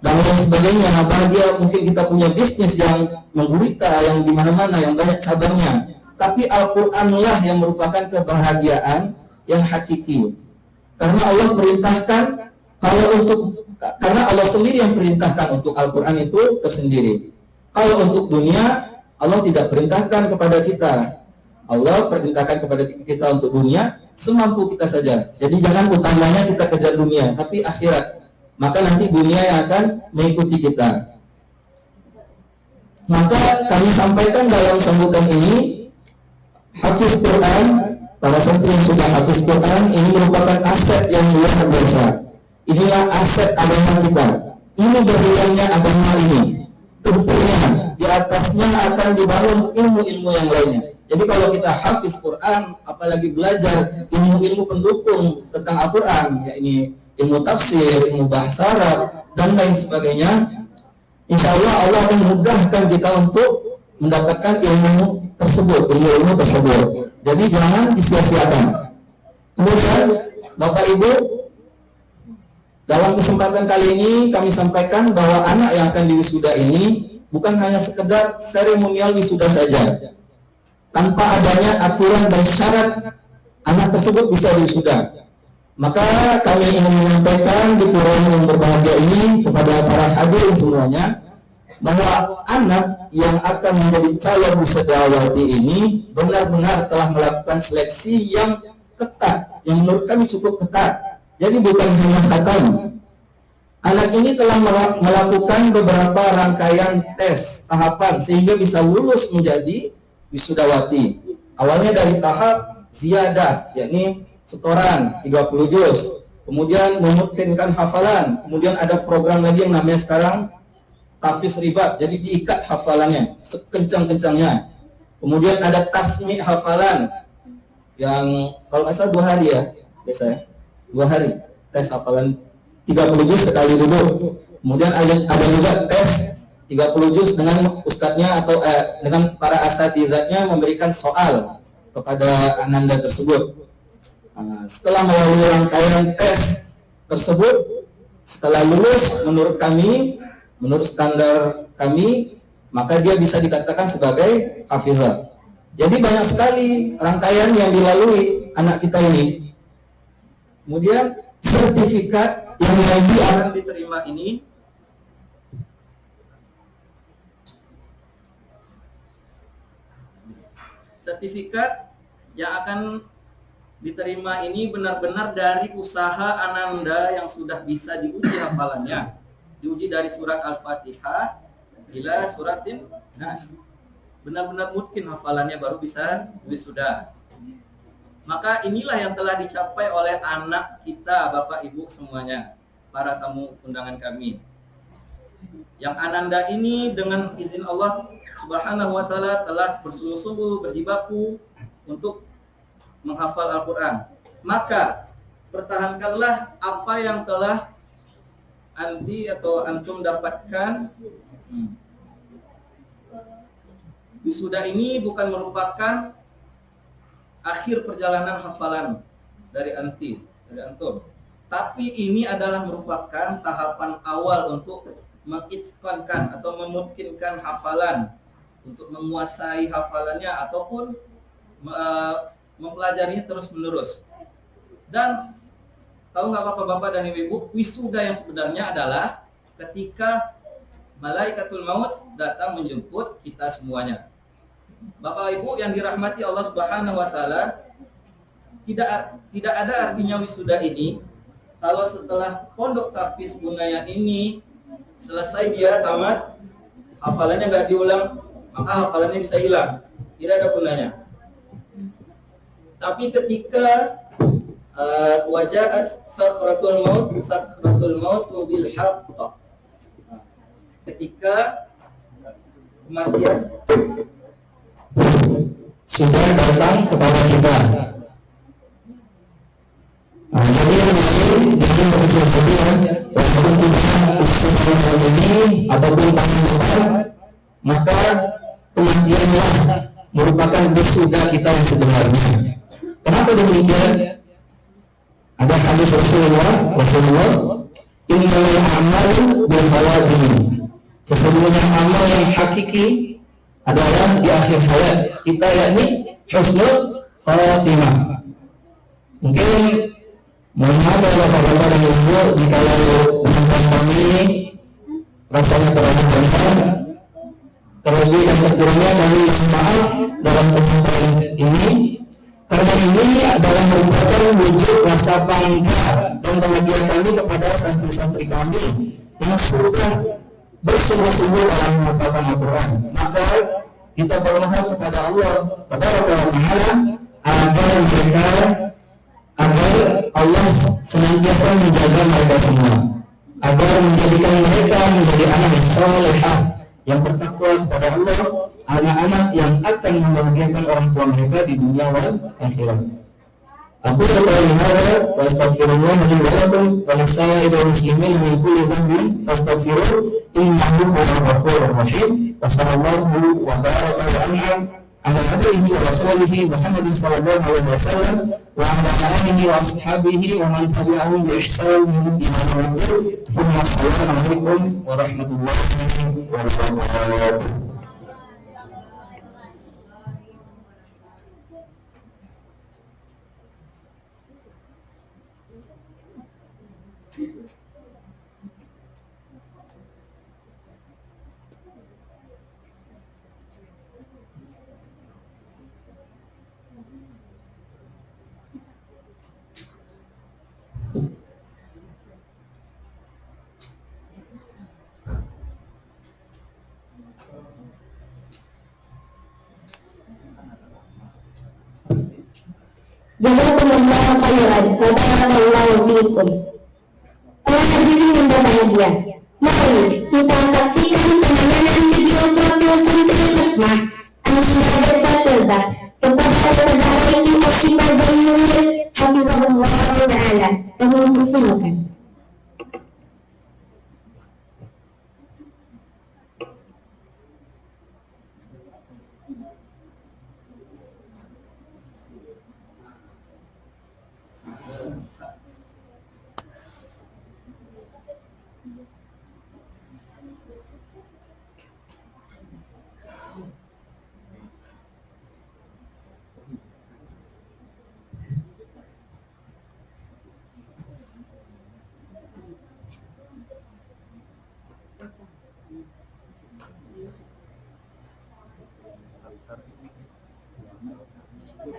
dan lain sebagainya. Bahagia mungkin kita punya bisnis yang menggurita, yang di mana-mana, yang banyak cabangnya. Tapi Al-Qur'anlah yang merupakan kebahagiaan yang hakiki. Karena Allah perintahkan, karena Allah sendiri yang perintahkan untuk Al-Qur'an itu tersendiri. Kalau untuk dunia, Allah tidak perintahkan kepada kita. Allah perintahkan kepada kita untuk dunia semampu kita saja. Jadi jangan utamanya kita kejar dunia, tapi akhirat. Maka nanti dunia yang akan mengikuti kita. Maka kami sampaikan dalam sambutan ini, hafiz Quran, para santri yang sudah hafiz Quran, ini merupakan aset yang luar biasa. Inilah aset agama kita. Ini berjalannya agama ini. Tentunya di atasnya akan dibangun ilmu-ilmu yang lainnya. Jadi kalau kita hafiz Quran, apalagi belajar ilmu-ilmu pendukung tentang Al-Quran, yakni ilmu tafsir, ilmu bahasa Arab, dan lain sebagainya, insya Allah Allah memudahkan kita untuk mendapatkan ilmu tersebut. Jadi jangan disia-siakan. Kemudian Bapak Ibu, dalam kesempatan kali ini kami sampaikan bahwa anak yang akan diwisuda ini bukan hanya sekedar seremonial wisuda saja. Tanpa adanya aturan dan syarat anak tersebut bisa wisuda. Maka kami ingin menyampaikan di forum yang berbahagia ini kepada para hadirin semuanya, bahwa anak yang akan menjadi calon wisudawati ini benar-benar telah melakukan seleksi yang ketat, yang menurut kami cukup ketat. Jadi bukan hanya khatam. Anak ini telah melakukan beberapa rangkaian tes, tahapan, sehingga bisa lulus menjadi wisudawati. Awalnya dari tahap ziyadah, yakni setoran 30 juz, kemudian memungkinkan hafalan, kemudian ada program lagi yang namanya sekarang tahfiz ribat, jadi diikat hafalannya sekencang-kencangnya. Kemudian ada tasmi hafalan yang kalau nggak salah 2 hari ya, biasanya 2 hari tes hafalan 30 juz sekali duduk. Kemudian ada juga tes 30 juz dengan ustadznya atau dengan para asatidzatnya memberikan soal kepada ananda tersebut. Setelah melalui rangkaian tes tersebut, setelah lulus menurut standar kami, maka dia bisa dikatakan sebagai hafizah. Jadi banyak sekali rangkaian yang dilalui anak kita ini. Kemudian sertifikat yang nanti akan diterima ini benar-benar dari usaha ananda yang sudah bisa diuji hafalannya, diuji dari surat Al-Fatihah ila suratin Nas. Benar-benar mungkin hafalannya baru bisa wisuda. Maka inilah yang telah dicapai oleh anak kita, Bapak Ibu semuanya, para tamu undangan kami. Yang ananda ini dengan izin Allah Subhanahu wa ta'ala telah bersungguh-sungguh berjibaku untuk menghafal Al-Quran. Maka pertahankanlah apa yang telah antum dapatkan. Wisuda ini bukan merupakan akhir perjalanan hafalan dari antum, tapi ini adalah merupakan tahapan awal untuk mengitqankan atau memungkinkan hafalan, untuk menguasai hafalannya ataupun mempelajarinya terus menerus. Dan tahu nggak Bapak-bapak dan Ibu, wisuda yang sebenarnya adalah ketika malaikatul maut datang menjemput kita semuanya. Bapak Ibu yang dirahmati Allah Subhanahu wa taala, tidak ada artinya wisuda ini kalau setelah pondok tahfiz Bunaya ini selesai dia tamat, hafalannya nggak diulang, maka hafalannya bisa hilang. Tidak ada gunanya. Tapi ketika wajahat sakratul maut bil haqq, ketika kematian sudah datang kepada kita. Jadi yang lain, jadi kaki ataupun tangan depan, maka kematianlah merupakan wisuda kita yang sebenarnya. Kenapa demikian? Ada hadis Rasulullah, innamal a'malu bil khawatim. Sesungguhnya amal yang hakiki adalah di akhir hayat kita, yakni husnul khawatimah. Mungkin mohon maaf ya bapak-bapak dan ibu jika teman kami rasanya terlalu panjang, terlebih dan terkurangnya kami maaf dalam penyampaian ini, karena ini adalah merupakan wujud rasa bangga dan bahagia kami kepada santri-santri kami yang sudah bersungguh-sungguh dalam menghafalkan Al-Quran. Maka kita bermohon kepada Allah Taala agar Allah senantiasa menjaga mereka semua, agar menjadikan mereka menjadi anak yang salehah, yang bertakwa kepada Allah, anak-anak yang akan membahagiakan orang tua mereka di dunia wal akhirat. Aku qauli hadza wa astaghfirullah li wa lakum wa lisa'iril muslimin min kulli dhanbin fastaghfiruh innahu huwal ghafurur rahim. Wa sallallahu wa baraka wa an'am ala abdihi wa rasulihi Muhammadin sallallahu alaihi wasallam wa ala alihi wa ashabihi wa man tabi'ahum bi ihsanin ila yaumil qiyamah. Assalamu alaikum warahmatullahi wabarakatuh.
Jazakumullahu khairan wa barakallahu fiikum. Para hadirin yang berbahagia, mari kita saksikan penayangan video profil santri hikmah Anda Desa Kelda kepada saudara ini Ashifa Zainul Hafizahullah Ta'ala. Kami mempersilakan.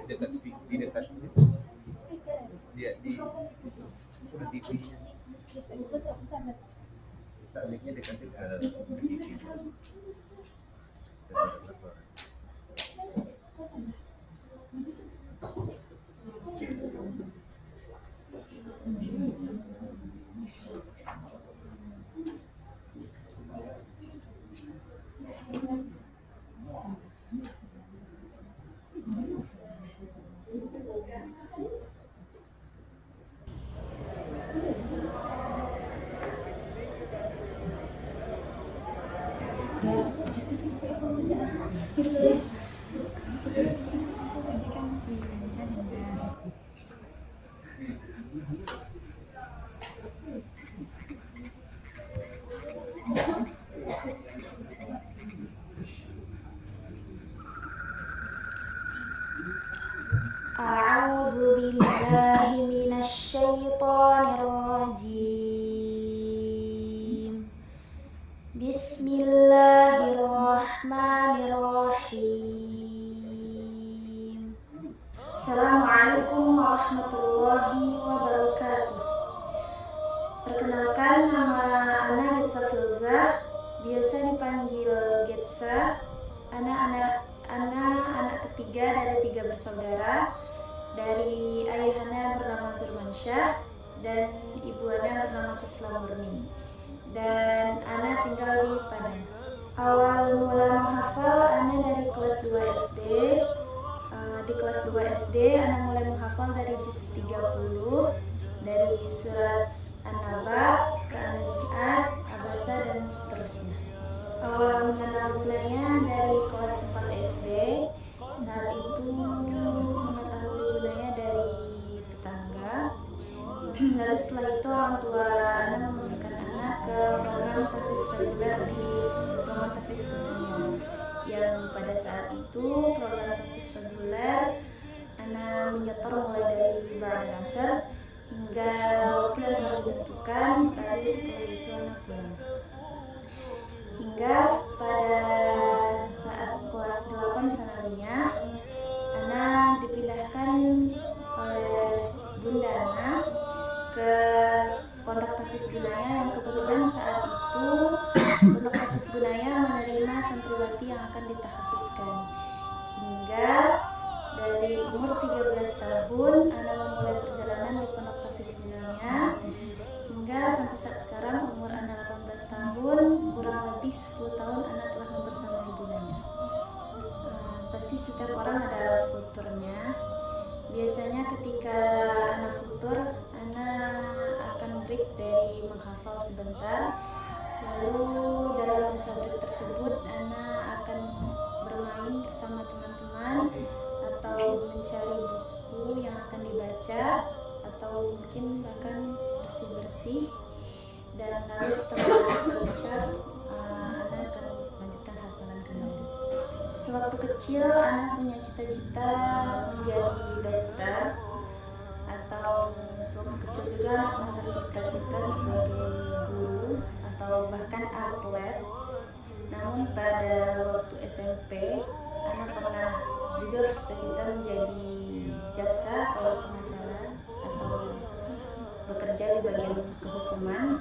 Dekat di dekat dia di TV-nya mic-nya dekat TV.
A'udzu billahi minasy syaithanir rajim. Bismillahirrahmanirrahim. Assalamualaikum warahmatullahi wabarakatuh. Perkenalkan, nama Ana Getsa Filza, biasa dipanggil Getsa. Anak ketiga dari 3 bersaudara. Dari ayahanda bernama Zurmansyah dan ibu Ana bernama Susla Murni, dan Ana tinggal di Padang. Awal mula menghafal Ana dari kelas 2 SD. Di kelas 2 SD Ana mulai menghafal dari juz 30, dari surat An-Naba ke An-Nazi'at, Abasa dan seterusnya. Bunaya dari kelas 4 SD. Saat itu mengetahui Bunaya dari tetangga. Lalu setelah itu orang tua anak memasukkan anak ke program tahfiz reguler di Rumah Tahfiz Bunaya. Yang pada saat itu program tahfiz reguler anak menyetor mulai dari Ba'da Asar hingga waktu yang telah ditentukan, lalu setelah itu anak pulang. Hingga pada saat kelas 8 sanawiyah, anak dipindahkan oleh Bunda Ana ke Pondok Tahfiz Bunaya yang kebetulan saat itu Pondok Tahfiz Bunaya menerima santriwati yang akan ditakhasuskan. Hingga dari umur 13 tahun anak memulai perjalanan di Pondok Tahfiz Bunaya hingga sampai saat sekarang umur anak 18 tahun, kurang lebih 10 tahun anak telah membersamai Bunaya. Pasti setiap orang ada futurnya. Biasanya ketika anak futur, anak akan break dari menghafal sebentar. Lalu dalam masa break tersebut, anak akan bermain bersama teman-teman atau mencari buku yang akan dibaca atau mungkin bahkan bersih-bersih. Dan lalu setelah terucap, anak akan melanjutkan hafalan kembali. Sewaktu kecil, anak punya cita-cita menjadi dokter, atau sewaktu kecil juga anak pernah bercita-cita sebagai guru atau bahkan atlet. Namun pada waktu SMP, anak pernah juga bercita-cita menjadi jaksa atau pengacara atau bekerja di bagian kehukuman.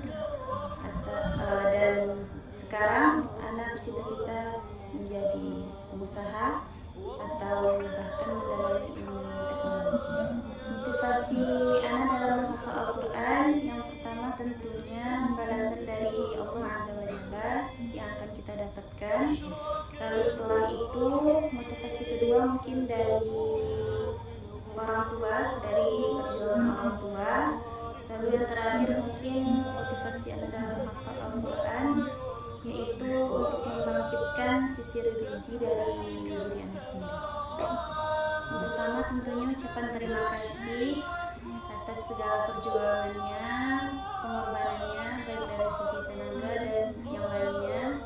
Dan sekarang anak bercita-cita menjadi pengusaha atau bahkan mendalami ilmu teknologi. Motivasi anak dalam menghafal Al-Quran yang pertama tentunya balasan dari Allah Azza wa Jalla yang akan kita dapatkan. Lalu setelah itu motivasi kedua mungkin dari orang tua, dari perjuangan orang tua. Lalu yang terakhir mungkin motivasi anak dalam menghafal Al-Quran yaitu untuk membangkitkan sisi religi dari diri anak sendiri. Yang pertama tentunya ucapan terima kasih atas segala perjuangannya, pengorbanannya baik dari segi tenaga dan yang lainnya.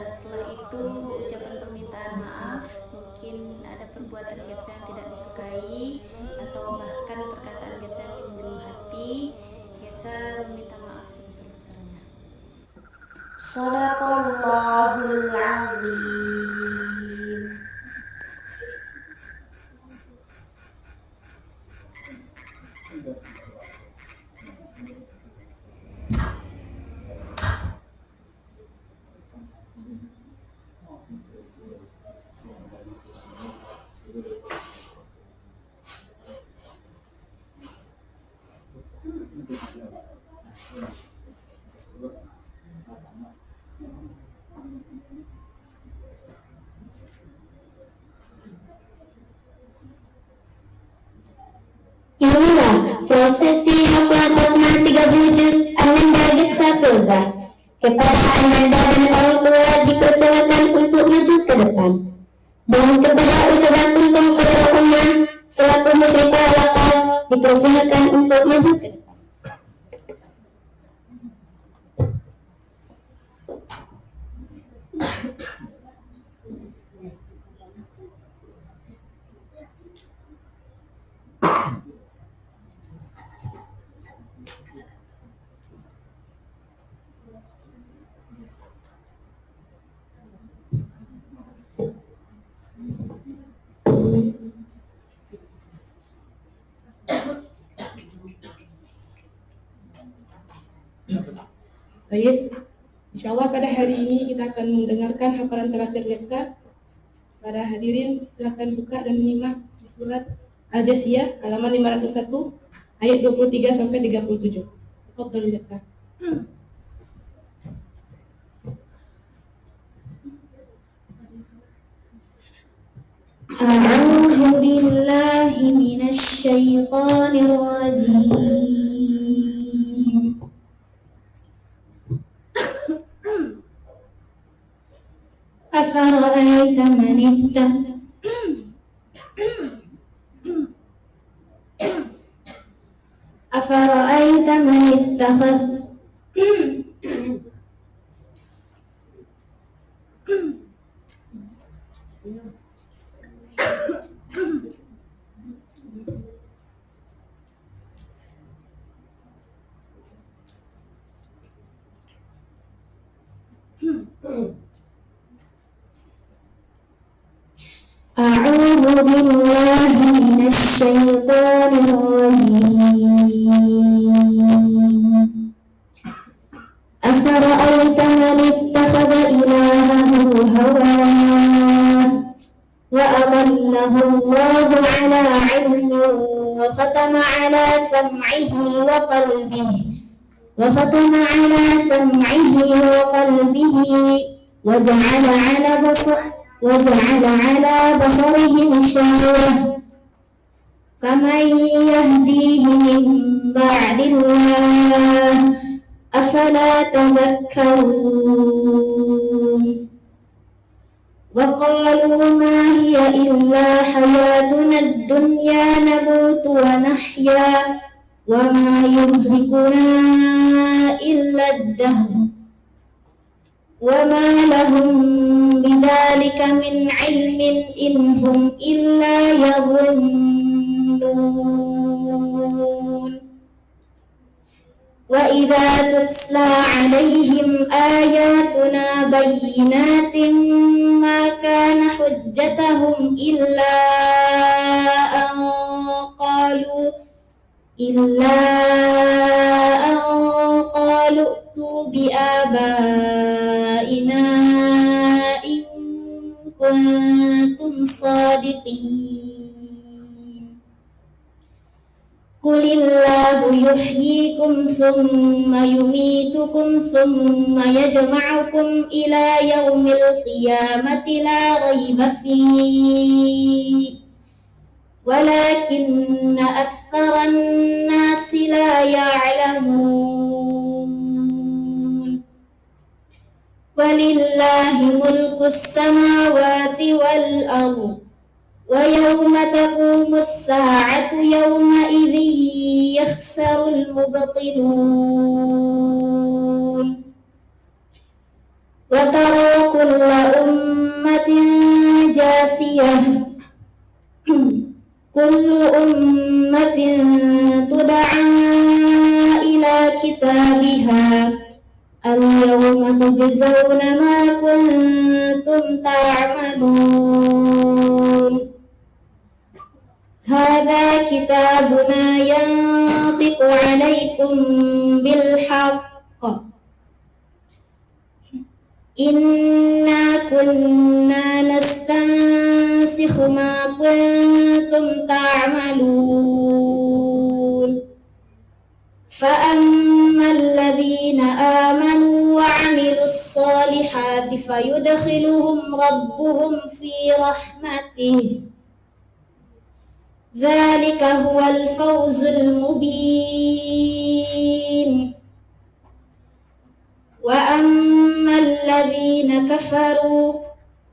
Setelah itu ucapan permintaan maaf, mungkin ada perbuatan Getsa yang tidak disukai atau bahkan perkataan Getsa yang menyinggung hati. Getsa meminta maaf sebesar-besarnya. Shadaqallahul azim.
Inilah prosesi hafalan Al-Quran 30 juz Ananda Getsa Filza. Kepada Ananda dan orang tua dipersilakan untuk maju ke depan. Dan kepada Ustazah Kuntum Khairul Ummah selaku musyrifah halaqah dipersilakan untuk maju ke depan.
Baik, insyaallah pada hari ini kita akan mendengarkan hafalan terakhir Getsa. Para hadirin silakan buka dan menyimak di surat Al-Jasiyah halaman 501 ayat 23 sampai 37. Tafadhol Getsa.
A'udzu billahi minasy syaithanir rajim. أفرأيت من اتخذ أعوذ بالله من الشيطان الرجيم أفرأيت من اتخذ إلهه هواه وأضله الله على علم وختم على سمعه وقلبه وجعل على بصره غشاوة فمن يهديه من بعد الله أفلا تذكرون وقالوا ما هي إلا حياتنا الدنيا نموت ونحيا وما يهلكنا إلا الدهر وما لهم بذلك من علم إن هم إلا يظنون وإذا تتلى عليهم آياتنا بينات ما كان حجتهم إلا أن قالوا ائتوا بآبائنا إن كنتم صادقين قل الله يحييكم ثم يميتكم ثم يجمعكم إلى يوم القيامة لا ريب فيه ولكن أكثر الناس لا يعلمون ولله ملك السماوات والأرض ويوم تقوم الساعة يومئذ يخسر المبطلون وترى كل أمة جاثية كل أمة تدعى إلى كتابها اليوم تجزون ما كنتم تعملون هذا كتابنا ينطق عليكم بالحق إنا كنا نستنسخ ما كنتم تعملون فأما الذين آمنوا وعملوا الصالحات فيدخلهم ربهم في رحمته ذلك هو الفوز المبين وأما الذين كفروا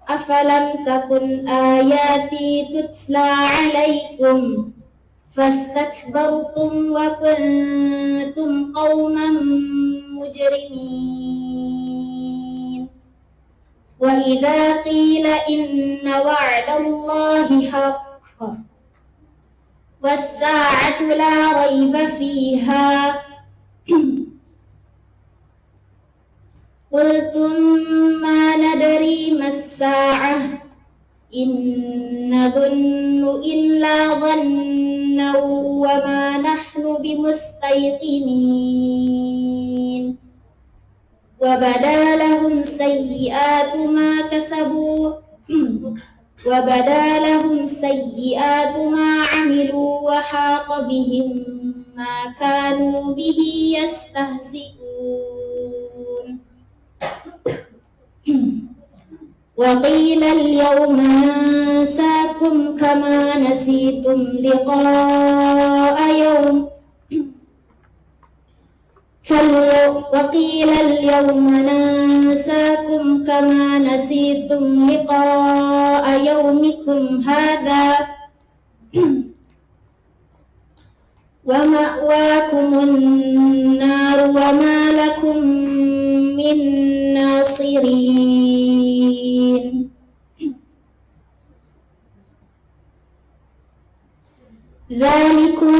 أفلم تكن آياتي تتلى عليكم فاستكبرتم وكنتم قوما مجرمين وإذا قيل إن وعد الله حق والساعة لا ريب فيها قلتم ما ندري ما الساعة إن نظن إلا ظنا وما نحن بمستيقنين وبدا لهم سيئات ما عملوا وحاق بهم ما كانوا به يستهزئون وقيل اليوم ننساكم كما نسيتم لقاء يومكم
خشيتم لقاء يومكم هذا ومأواكم النار وما لكم من ناصرين ذلكم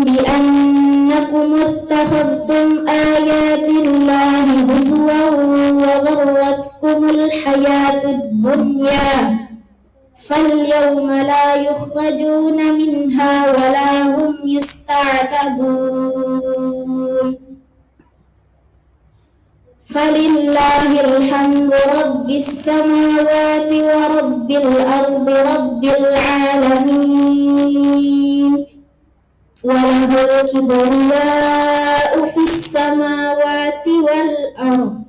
بأنكم اتخذتم آيات الله هزوا وغرتكم الحياة الدنيا فاليوم لا يخرجون منها ولا هم يستعتبون فلله الحمد رب السماوات ورب الأرض رب العالمين وله الكبرياء في السماوات والأرض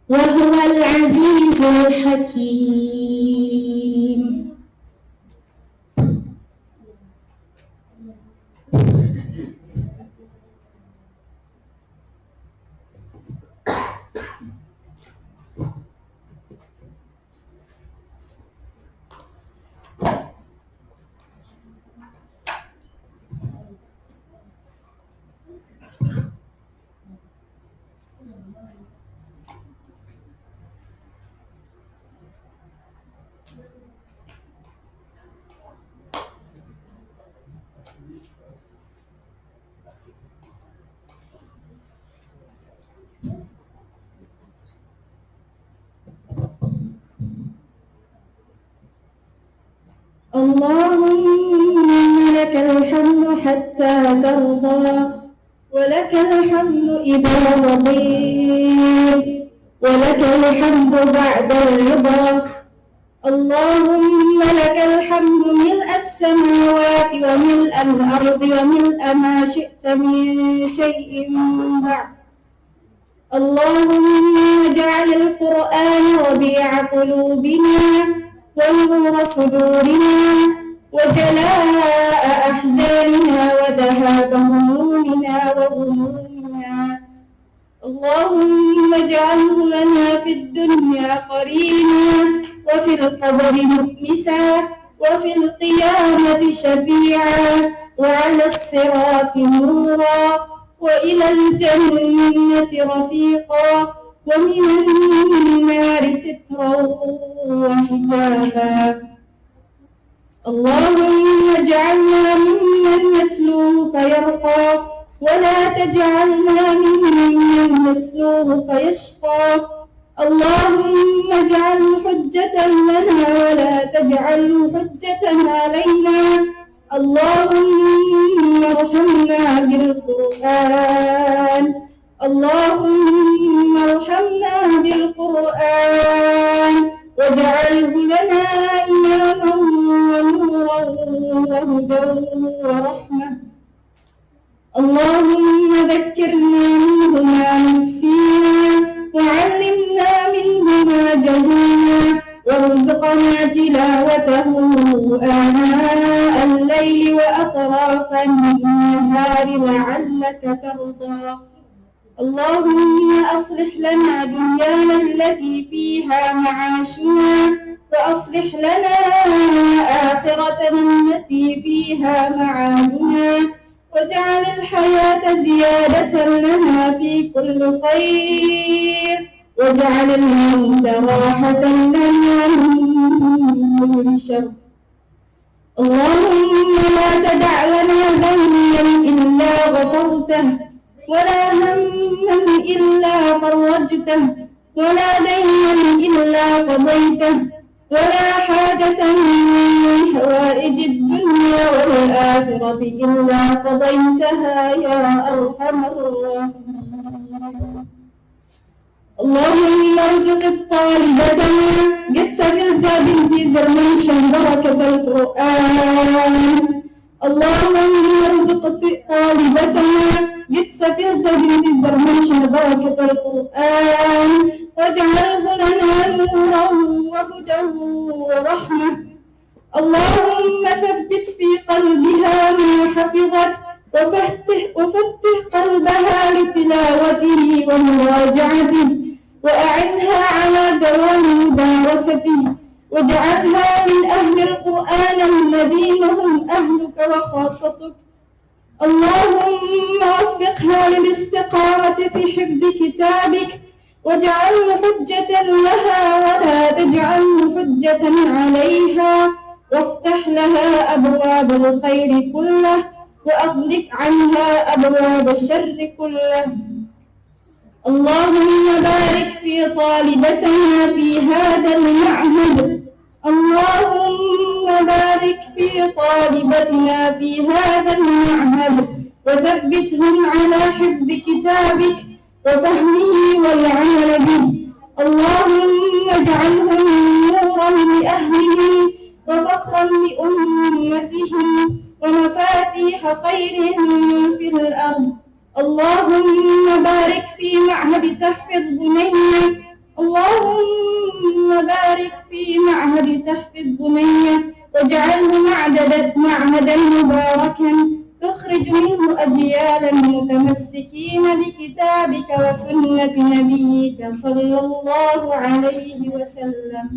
وهو العزيز الحكيم. اللهم لك الحمد حتى ترضى ولك الحمد إذا رضيت ولك الحمد بعد الرضا. اللهم لك الحمد ملء السماوات وملء الأرض وملء ما شئت من شيء بعد. اللهم اجعل القرآن ربيع قلوبنا ونور صدورنا وجلاء أحزاننا وذهاب همومنا وغمومنا. اللهم اجعله لنا في الدنيا قرينا وفي القبر مؤنسا وفي القيامة شفيعا وعلى الصراط نورا وإلى الجنة رفيقا ومن النار سترا وحجابا. اللهم اجعلنا ممن يتلوه فيرقى ولا تجعلنا ممن يتلوه فيشقى. اللهم اجعله حجة لنا ولا تجعله حجة علينا. اللهم ارحمنا بالقرآن. اللهم ارحمنا بالقرآن واجعله لنا إماما ونورا وهدى ورحمة. اللهم ذكرنا منه ما نسينا وعلمنا منه ما جهلنا وارزقنا تلاوته آناء الليل وأطراف النهار لعلك ترضى. اللهم أصلح لنا دنيانا التي فيها معاشنا وأصلح لنا آخرتنا التي فيها معادنا واجعل الحياة زيادة لنا في كل خير واجعل الموت راحة لنا من كل شر. اللهم لا تدع لنا ذنبا إلا غفرته ولا هما إلا فرجته ولا دينا إلا قضيته ولا حاجة من حوائج الدنيا والآخرة إلا قضيتها يا أرحم الراحمين. اللهم ارزق الطالبة جثة فلزة بنت زرمنشن بركة القرآن. اللهم ارزق طالبتنا جثة فلزة بنت زرمنشن بركة القرآن واجعله لنا نورا وهدى ورحمة. اللهم ثبت في قلبها ما حفظت وفتح قلبها لتلاوته ومراجعته
طاعته وأعنها على دوام مدارسته واجعلها من أهل القرآن الذين هم أهلك وخاصتك. اللهم وفقها للاستقامة في حفظ كتابك واجعله حجة لها ولا تجعله حجة عليها وافتح لها أبواب الخير كله وأغلق عنها أبواب الشر كله. اللهم بارك في طالبتنا في هذا المعهد. اللهم بارك في طالبتنا في هذا المعهد وثبتهم على حفظ كتابك وفهمه والعمل به. اللهم اجعلهم نورا لأهلهم وفخرا لأمتهم ومفاتيح خير في الأرض. اللهم بارك في معهد تحفظ بنية. اللهم بارك في معهد تحفظ بنية واجعله معهدا مباركا تخرج منه أجيالا متمسكين بكتابك وسنة نبيك صلى الله عليه وسلم.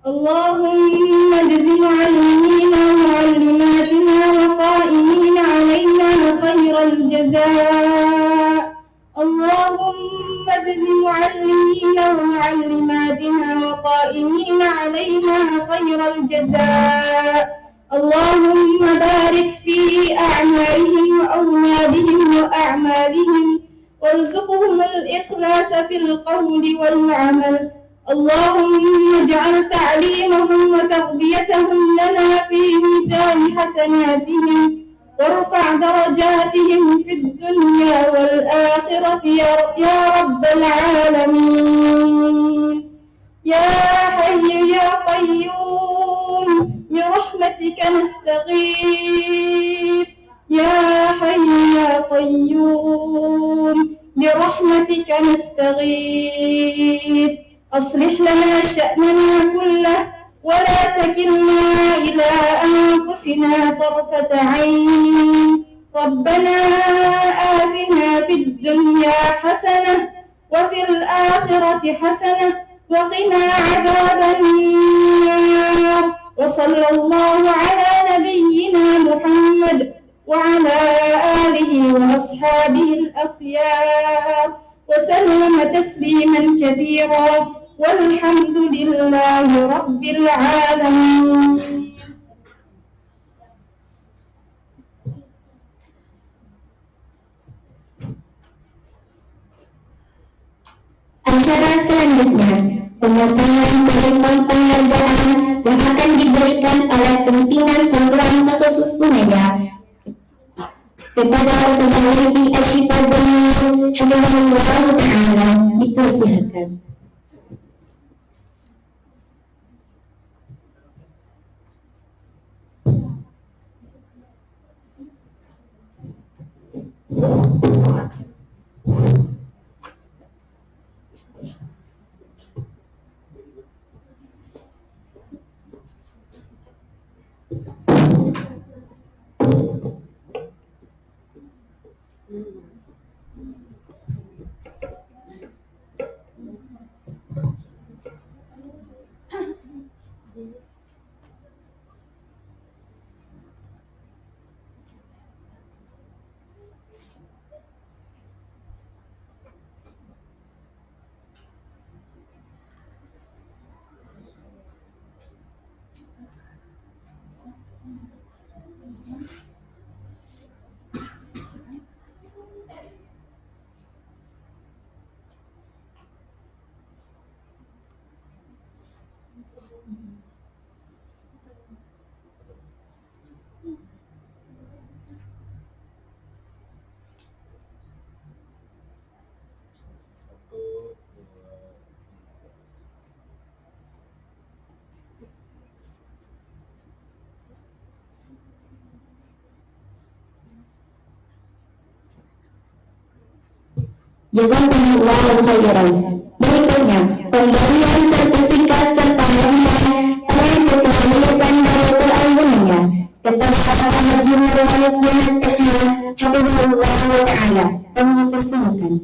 اللهم اجز معلمينا ومعلماتنا وقائمين علينا خير الجزاء. اللهم اجز معلمينا ومعلماتنا وقائمين علينا خير الجزاء. اللهم بارك في أعمالهم وأولادهم وأعمالهم وارزقهم الإخلاص في القول والعمل. اللهم اجعل تعليمهم وتربيتهم لنا في ميزان حسناتهم وارفع درجاتهم في الدنيا والآخرة يا رب العالمين. يا حي يا قيوم برحمتك نستغيث. يا حي يا قيوم برحمتك نستغيث. أصلح لنا شأننا كله ولا تكلنا إلى أنفسنا طرفة عين. ربنا آتنا في الدنيا حسنة وفي الآخرة حسنة وقنا عذاب النار. وصلى الله على نبينا محمد وعلى آله وأصحابه الأخيار وسلم تسليما كثيرا والحمد لله رب العالمين.
Acara selanjutnya, pemesanan terima penghargaan yang akan diberikan oleh pimpinan program khusus Bumeja kepada Saudara Asyifa Jamil Hafizahullah Ta'ala. Dipersilakan. Jazakumullahu khairan. Berikutnya, pemberian sertifikat serta hadiah oleh Ketua Yayasan Darul Al-Bumeja kepada Bapak Haji Marwanis Dinas SH Hafizahullah Ta'ala. Kami persilakan.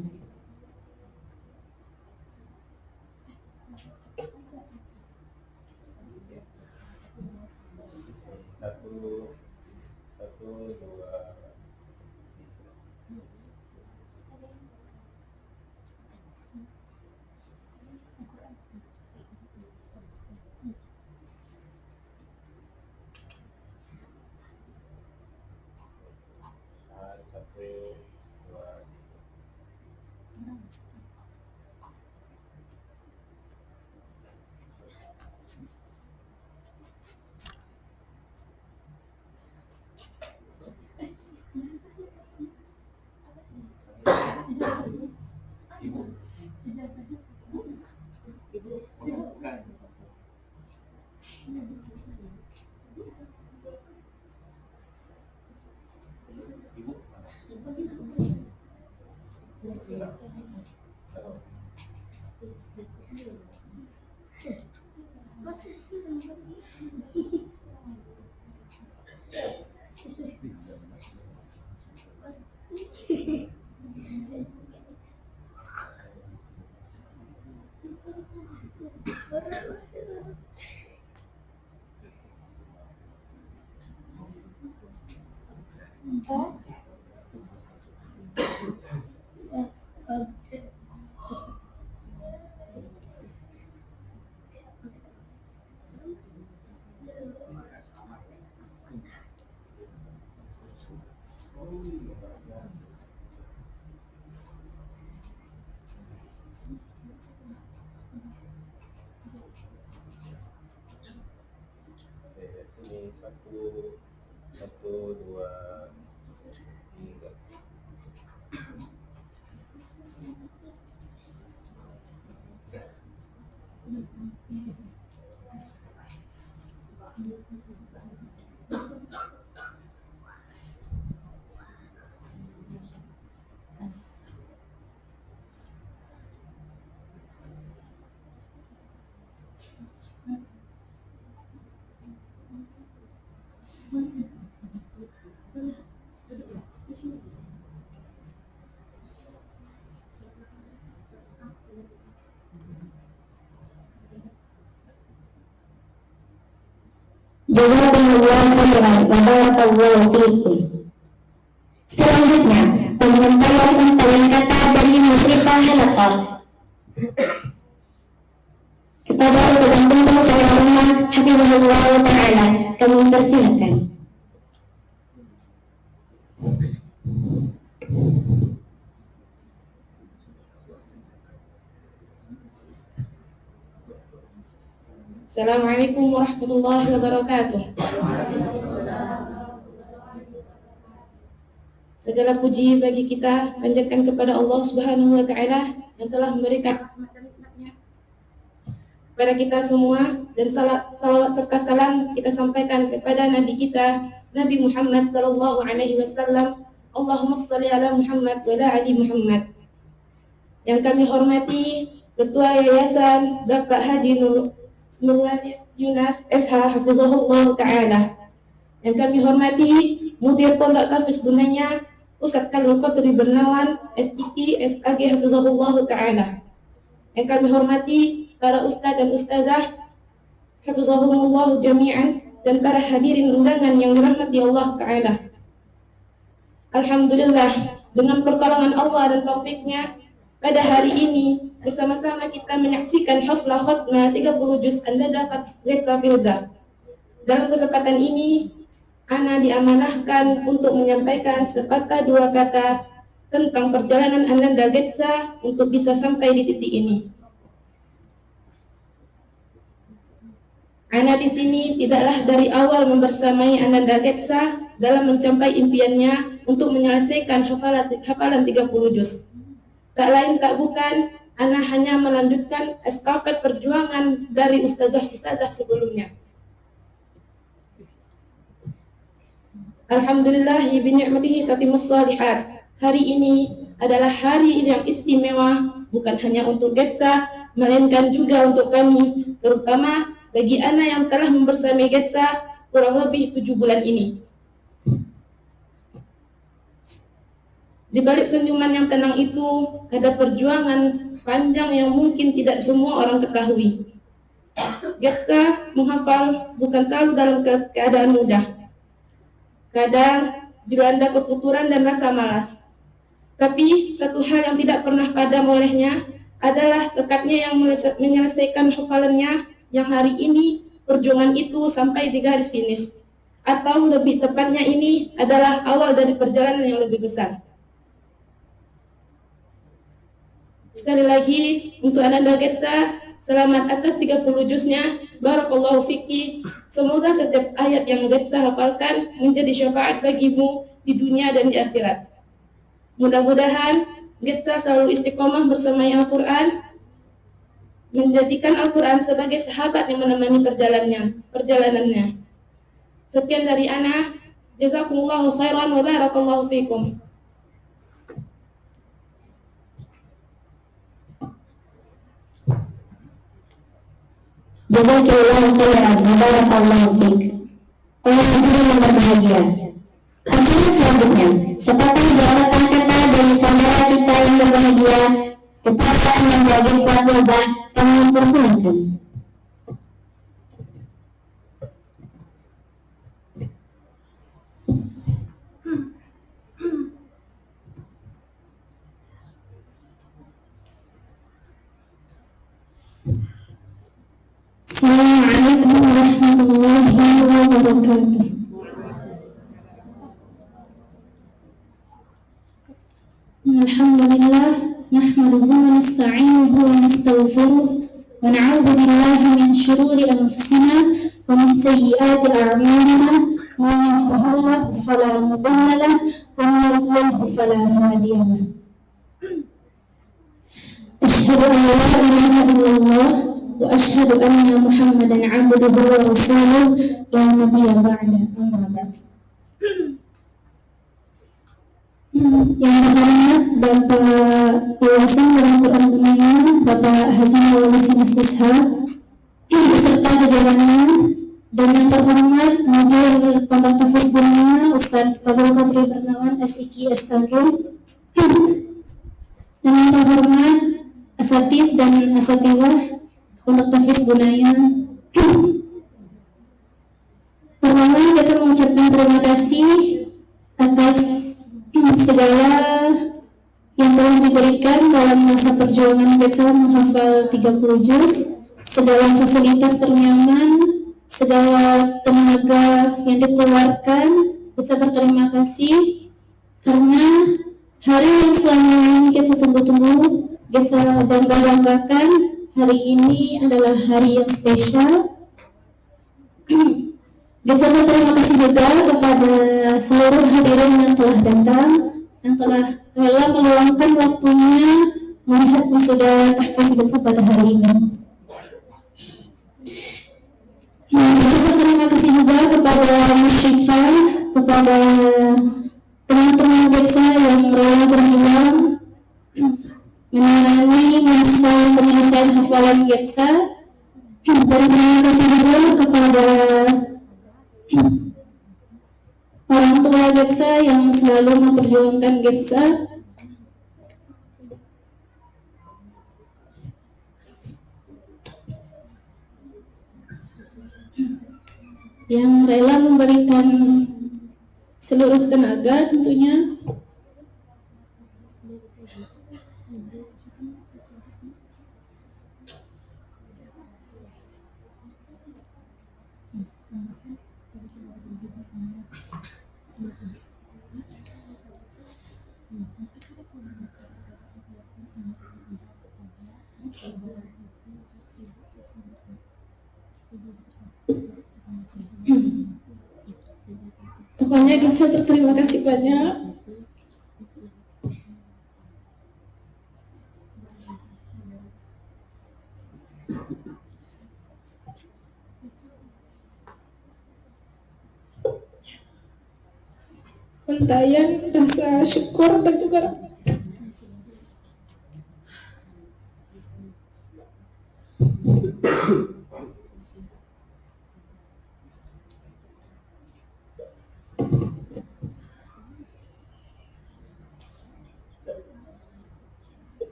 Sini satu dua tiga.
Jazakumullah khairan wa barakallahu fiikum. Selanjutnya, penyampaian kata dari Musyrifah Halaqah. Kepada Ustaz Tunggu saya Rahmat Hafizahullah Ta'ala, kami persilakan.
Assalamualaikum warahmatullahi wabarakatuh. Segala puji bagi kita panjatkan kepada Allah Subhanahu wa Ta'ala yang telah memberikan rahmat dan nikmat-Nya kepada kita semua, dan salawat serta salam kita sampaikan kepada Nabi kita Nabi Muhammad sallallahu alaihi wasallam. Allahumma shalli ala Muhammad wa ala ali Muhammad. Yang kami hormati Ketua Yayasan Bapak Haji Nurwanis Yunas SH Hafizahullah Ta'ala. Yang kami hormati Mudir Pondok Tahfiz Bunanya Ustaz Khalil Qadri Bernawan SIK SAG Hafizahullah Ta'ala. Yang kami hormati para ustaz dan ustazah Hafizahumullah jami'an, dan para hadirin undangan yang dirahmati Allah Ta'ala. Alhamdulillah, dengan pertolongan Allah dan taufiknya, pada hari ini bersama-sama kita menyaksikan haflah khutbah 30 juz Anda dapat Getza Filza. Dalam kesempatan ini, Ana diamanahkan untuk menyampaikan sepatah dua kata tentang perjalanan Ananda Getza untuk bisa sampai di titik ini. Ana di sini tidaklah dari awal membersamai Ananda Getza dalam mencapai impiannya untuk menyelesaikan hafalan 30 juz. Tak lain tak bukan, Ana hanya melanjutkan estafet perjuangan dari ustazah-ustazah sebelumnya. Alhamdulillah bi ni'matihi tatimmus shalihat. Hari ini adalah hari yang istimewa, bukan hanya untuk Getza, melainkan juga untuk kami, terutama bagi Ana yang telah membersamai Getza kurang lebih 7 bulan ini. Di balik senyuman yang tenang itu, ada perjuangan panjang yang mungkin tidak semua orang ketahui. Getza menghafal bukan selalu dalam keadaan mudah. Kadang dilanda kefuturan dan rasa malas. Tapi satu hal yang tidak pernah padam olehnya adalah tekadnya yang menyelesaikan hafalannya, yang hari ini perjuangan itu sampai di garis finish. Atau lebih tepatnya ini adalah awal dari perjalanan yang lebih besar. Sekali lagi untuk Ananda Getza, selamat atas 30 juznya. Barakallahu fiki. Semoga setiap ayat yang Getza hafalkan menjadi syafaat bagimu di dunia dan di akhirat. Mudah-mudahan Getza selalu istiqomah bersamai Al-Quran, menjadikan Al-Quran sebagai sahabat yang menemani perjalanannya. Sekian dari Ana. Jazakumullahu khairan wa barakallahu fikum.
Jazakallahu khairan, barakallahu fiik. Oleh hadirin yang berbahagia, hadirin selanjutnya, seperti jawaban kata dari saudara kita yang berbahagia kepada yang bagian sahabat kami persilakan. Assalamualaikum warahmatullahi wabarakatuh. Alhamdulillah, nahmaduhu wa nasta'inuhu wa nastaghfiruh wa na'udzu billahi min shururi anfusina wa min sayyiati a'malina, man yahdihillahu fala mudilla lahu wa man yudlil fala hadiya lahu. Asyhadu an la ilaha illallah wa asyhadu anna Muhammadan 'abduhu wa rasuluh la nabiyya ba'da, amma ba'd. Yang pertama, Bapak Yayasan Dalam Quran Dunia, Bapak Haji Maulana Sisha beserta jajarannya, dan yang terhormat Mudir Pondok Tahfiz Dunia Ustaz Fadil Qadri Bernawan SIK SKG, dan yang terhormat Asatiz dan Asatiwah Pondok Tahfiz Gunaya. Pertama, kita mengucapkan terima kasih atas segala yang telah diberikan dalam masa perjuangan Getsa menghafal 30 juz, segala fasilitas ternyaman, segala tenaga yang dikeluarkan. Getsa berterima kasih karena hari yang selama ini Getsa tunggu-tunggu, Getsa bangga-banggakan, hari ini adalah hari yang spesial. Getsa berterima kasih juga kepada seluruh hadirin yang telah datang, yang telah rela meluangkan waktunya melihat wisuda tahfiz Getsa pada hari ini. Getsa berterima kasih juga kepada musyrifah, kepada teman-teman Getsa yang rela berjuang menemani masa penyelesaian hafalan Getsa, dan terima kasih juga kepada orang tua Getsa yang selalu memperjuangkan Getsa. Yang rela memberikan seluruh tenaga tentunya. Pokoknya Getsa berterima kasih banyak. Untayan rasa syukur dan juga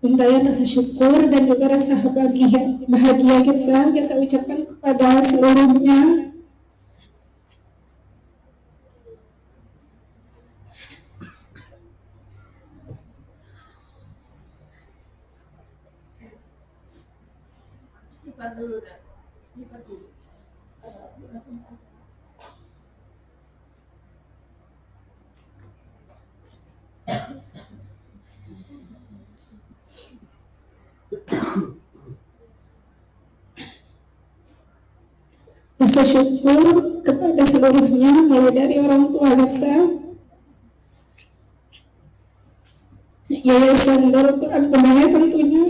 untayan rasa syukur dan juga rasa bahagia Getsa ucapkan kepada seluruhnya. Rasa syukur kepada seluruhnya, mulai dari orang tua Getsa, Yayasan Darul Quran Dunia tentunya,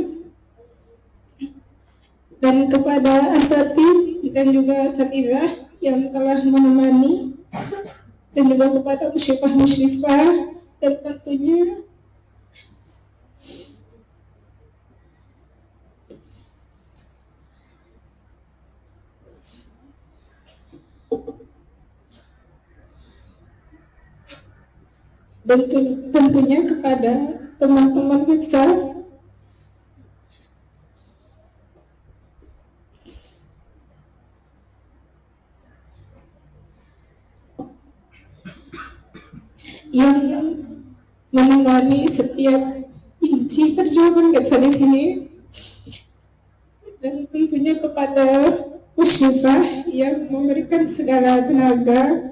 dan kepada asatiz dan juga asatizah yang telah menemani, dan juga kepada musyrifah dan tentunya
dan tentunya kepada teman-teman kita yang menemani setiap inci perjuangan kita di sini, dan tentunya kepada Musyrifah yang memberikan segala tenaga,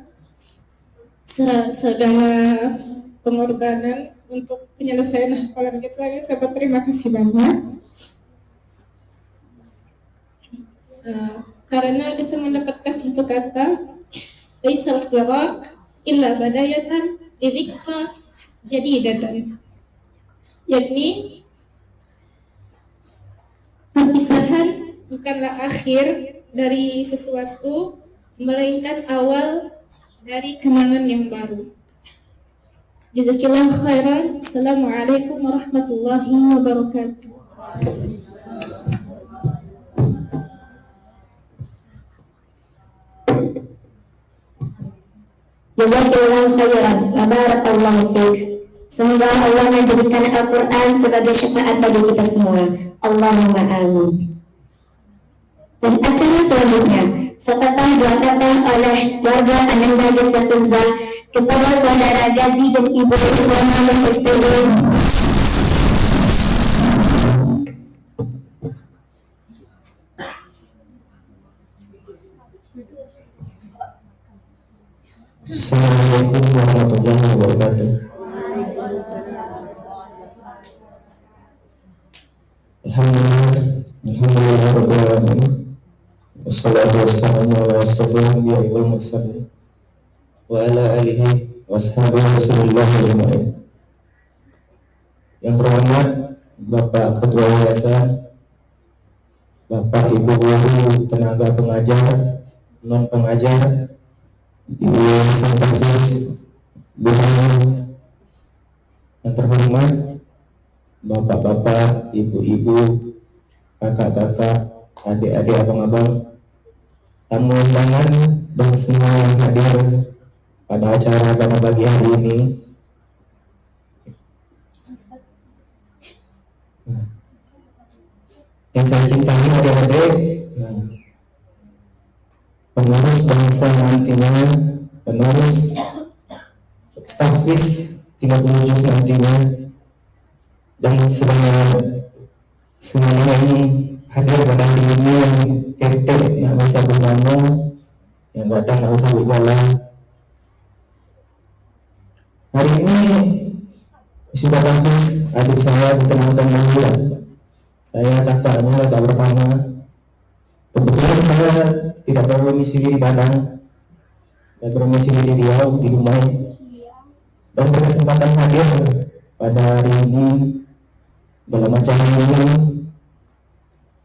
segala pengorbanan untuk penyelesaian hafalan kita. Saya berterima kasih banyak. Karena kita mendapatkan satu kata, laisal firaq illa badayatan lidhikra jadidatan, yakni perpisahan bukanlah akhir dari sesuatu, melainkan awal dari kenangan yang baru. Jazakillahu khairan. Assalamualaikum warahmatullahi wabarakatuh.
Jazakallahu khairan. Barakallahu fiik. Semoga Allah menjadikan Al-Quran sebagai syafaat bagi kita semua. Allahumma amin. Dan acara selanjutnya, sepatah dilakukan oleh warga Ananda Desa Tunza kepada saudara Gazi dan Ibu Sulaiman SPB.
Assalamualaikum warahmatullahi wabarakatuh. Alhamdulillah rabbil alamin. Wassalatu wassalamu ala asyrofil anbiya'i wal mursalin wa ala alihi washabihi rasulillah ajma'in. Yang terhormat Bapak Ketua Yayasan, Bapak Ibu guru, tenaga pengajar, non pengajar, Ibu yang terhormat Bapak-bapak, ibu-ibu, kakak-kakak, adik-adik, abang-abang, tamu undangan dan semua yang hadir pada acara pada pagi hari ini. Yang saya cintai adik-adik, penerus bangsa nantinya, penerus stafis 37 nantinya, dan semuanya yang hadir pada hari ini, yang ketek nggak usah bergano, yang datang nggak usah berjalan. Hari ini sudah kasus adik saya ditemukan meninggal. Saya kakaknya kakak pertama. Kebetulan saya tidak berdomisili di Padang, saya berdomisili di Riau, di Dumai, dan berkesempatan hadir pada hari ini dalam acara ini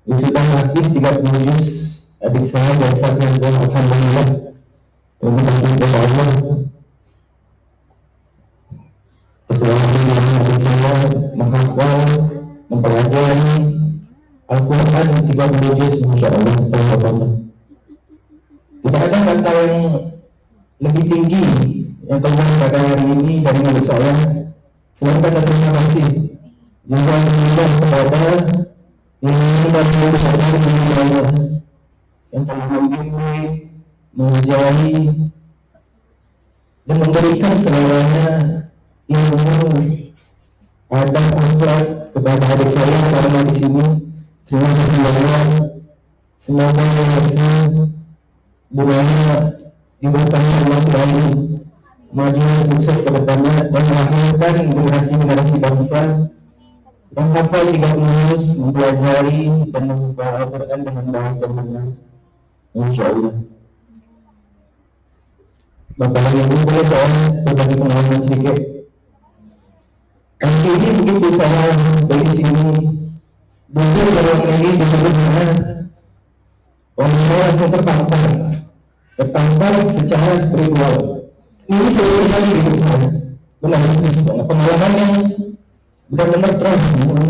wisuda Hafiz 30 juz adik saya dan Safianza. Alhamdulillah, terima kasih kepada Allah. Keselamatan adik saya menghafal, mempelajari Al-Quran 30 juz, Masya Allah, Allah. Tidak ada kata yang lebih tinggi yang keluar pada hari ini dari mulut saya selain kata terima kasih. Jazakallah kepada yang sudah mengucapkan yang telah membimbing, mengajari dan memberikan semuanya ilmu, adab, akhlak kepada adik saya selama di sini. Terima kasih banyak. Semoga budaya diberikan Allah selalu maju sukses ke depannya dan melahirkan generasi-generasi bangsa yang hafal 30 juz, mempelajari dan menghafal Al-Quran dengan baik dan benar. Insya Allah. Bapak dan Ibu, boleh saya berbagi pengalaman sedikit. Kali ini begitu saya dari sini dulu dalam ini disebutnya orang saya langsung tertampar secara spiritual. Ini seluruh kali hidup saya, benar pengalaman yang benar-benar terus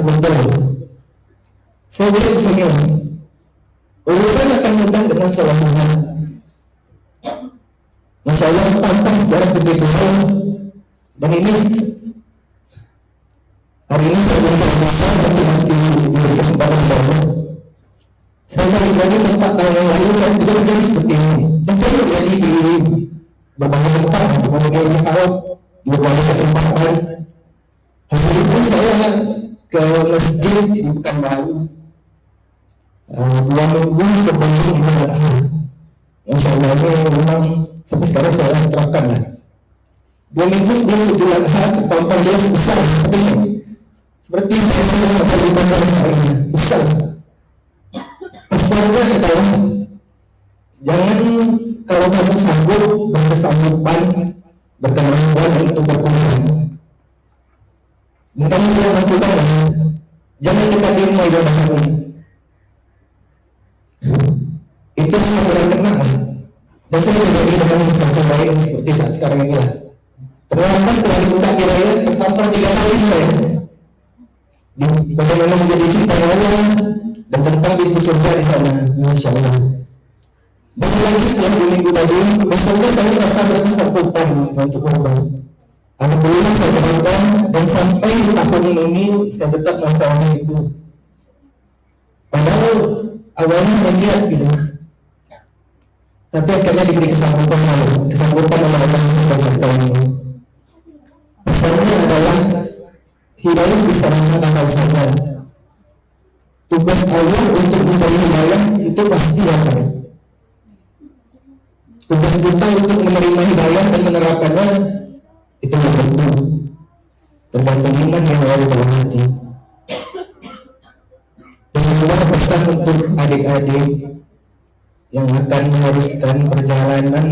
betul. Saya boleh senyum. Urusan akan mudah dengan salah Tuhan. Masya Allah, tampak secara spiritual Dan ini hari ini saya nanti diberi kesempatan saya. Saya dari tempat yang lain saya juga menjadi seperti ini. Dan saya menjadi di berbagai tempat, berbagai hal, berbagai kesempatan. Hari itu saya ke masjid di Pekanbaru 2 minggu sebelum Idul Adha. Insya Allah ini memang sampai sekarang saya terapkan lah. 2 minggu sebelum Idul Adha terpampang dia besar seperti ini. Seperti saya mengatakan di bandar ini besar. Pesannya adalah jangan kalau kamu sanggup bersanggupan berkemampuan untuk berkurban. Mungkin saya lakukan, jangan dekati rumah ibadah kami. Itu sangat berkenaan. Dan saya menjadi dengan yang baik seperti saat sekarang ini lah. Ternyata setelah dibuka kiranya tertampar 3 kali saya. Bagaimana menjadi cinta Allah dan tentang pintu surga di sana, Masya Allah. Dan lagi setelah 2 minggu tadi, besoknya saya merasa berkesakupan untuk korban. Alhamdulillah saya berkorban dan sampai tahun ini saya tetap masalahnya itu. Padahal awalnya saya lihat gitu, tapi akhirnya diberi kesanggupan oleh Allah Subhanahu ini. Pesannya adalah hidayah bisa mengenal saja. Tugas Allah untuk mencari hidayah itu pasti akan. Tugas kita untuk menerima hidayah dan menerapkannya itu tergantung iman yang ada dalam hati. Dan juga pesan untuk adik-adik yang akan meneruskan perjalanan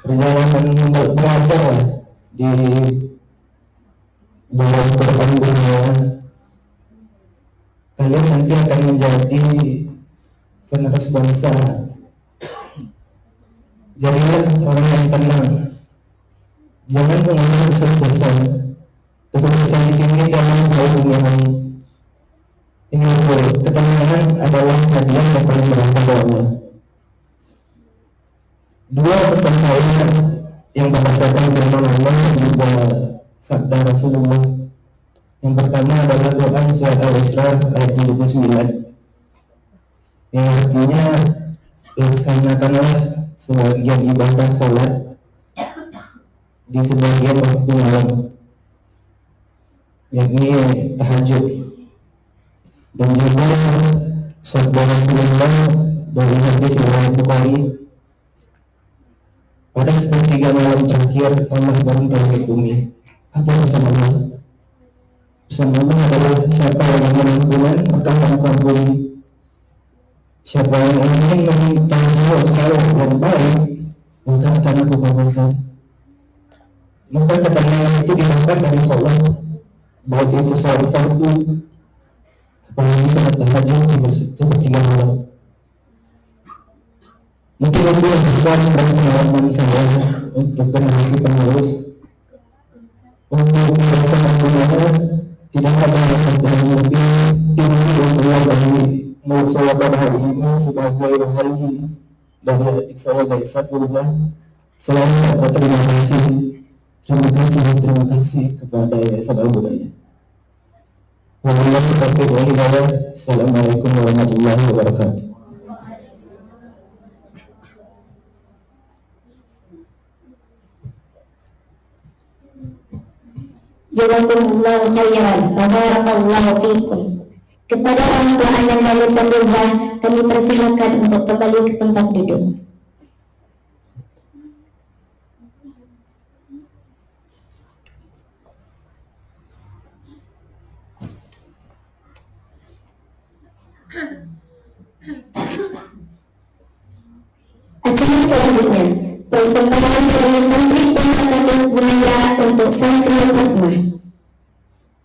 belajar di dalam kehidupan dunia. Kalian nanti akan menjadi penerus bangsa. Jadilah orang yang tenang. Jangan mengalami kesuksesan. Kesuksesan di sini dalam hal dunia ini ketenangan adalah hadiah yang paling berharga dari Allah. 2 pesan saya yang berdasarkan firman Allah juga sabda Rasulullah. Yang pertama adalah doa surat Al-Isra ayat 29 yang artinya laksanakanlah sebagian ibadah salat di sebagian waktu malam, yakni tahajud. Dan juga sabda Rasulullah dari hadis riwayat Bukhari, pada sepertiga malam terakhir Allah turun ke langit bumi. Apa pesan Allah? Pesan Allah adalah siapa yang mengampunan maka akan bumi. Siapa yang ingin meminta Allah yang baik maka akan aku kabulkan. Maka ketenangan itu didapat dari Allah, baik itu salat fardu apalagi salat tahajud di sepertiga malam. Mungkin itu yang besar dan pengalaman saya untuk generasi penerus untuk melaksanakan tidak ada yang lebih tinggi untuk bagi menurut saya pada hari ini sebagai hal dari adik saya dari Safurullah. Selamat terima kasih kepada Yayasan Al-Budaya. Assalamualaikum warahmatullahi wabarakatuh.
Jazakumullahu khairan wa barakallahu fikum. Kepada orang tua anak dan pemirsa, kami persilakan untuk kembali ke tempat duduk. Acara selanjutnya, persembahan dari Menteri Pengetahuan Budaya untuk Santri Fatmah.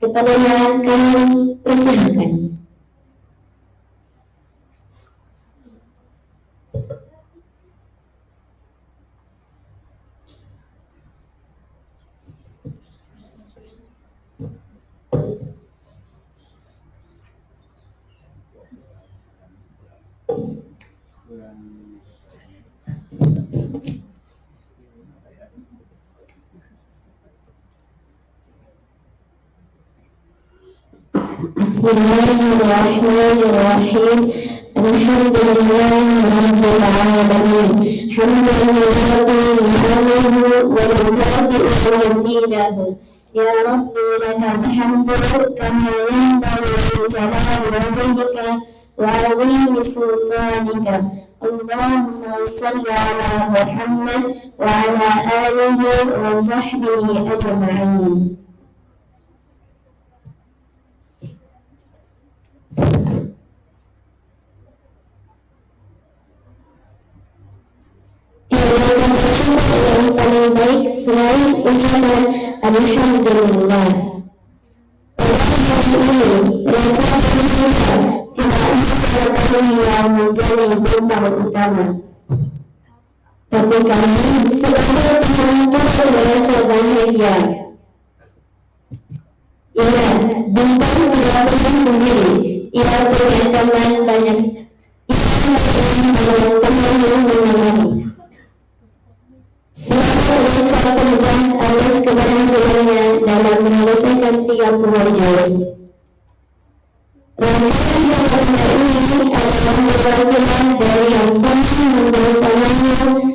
Kepadanya kami persilakan. Bismillahirrahmanirrahim. Alhamdulillahirabbil alamin. Hamdan yuwafi ni'amahu wa yukafi'u mazidahu. Ya Rabbi lakal hamdu kama yanbaghi li jalali wajhika wa 'azimi sultanika. Allahumma salli ala Muhammad wa ala alihi wa sahbihi ajma'in. Yang paling baik selain ucapan Alhamdulillah. Rasa bersyukur tidak ada yang menjadi bintang utama. Tapi kami sebagai penonton merasa bahagia. Ia bintang tidak sendiri. Ia punya teman banyak. Ia punya teman yang menemani. Semoga Allah atas keberhasilannya dalam menyelesaikan 30 juz. Rangkaian yang ini adalah bagian dari yang penting membersamanya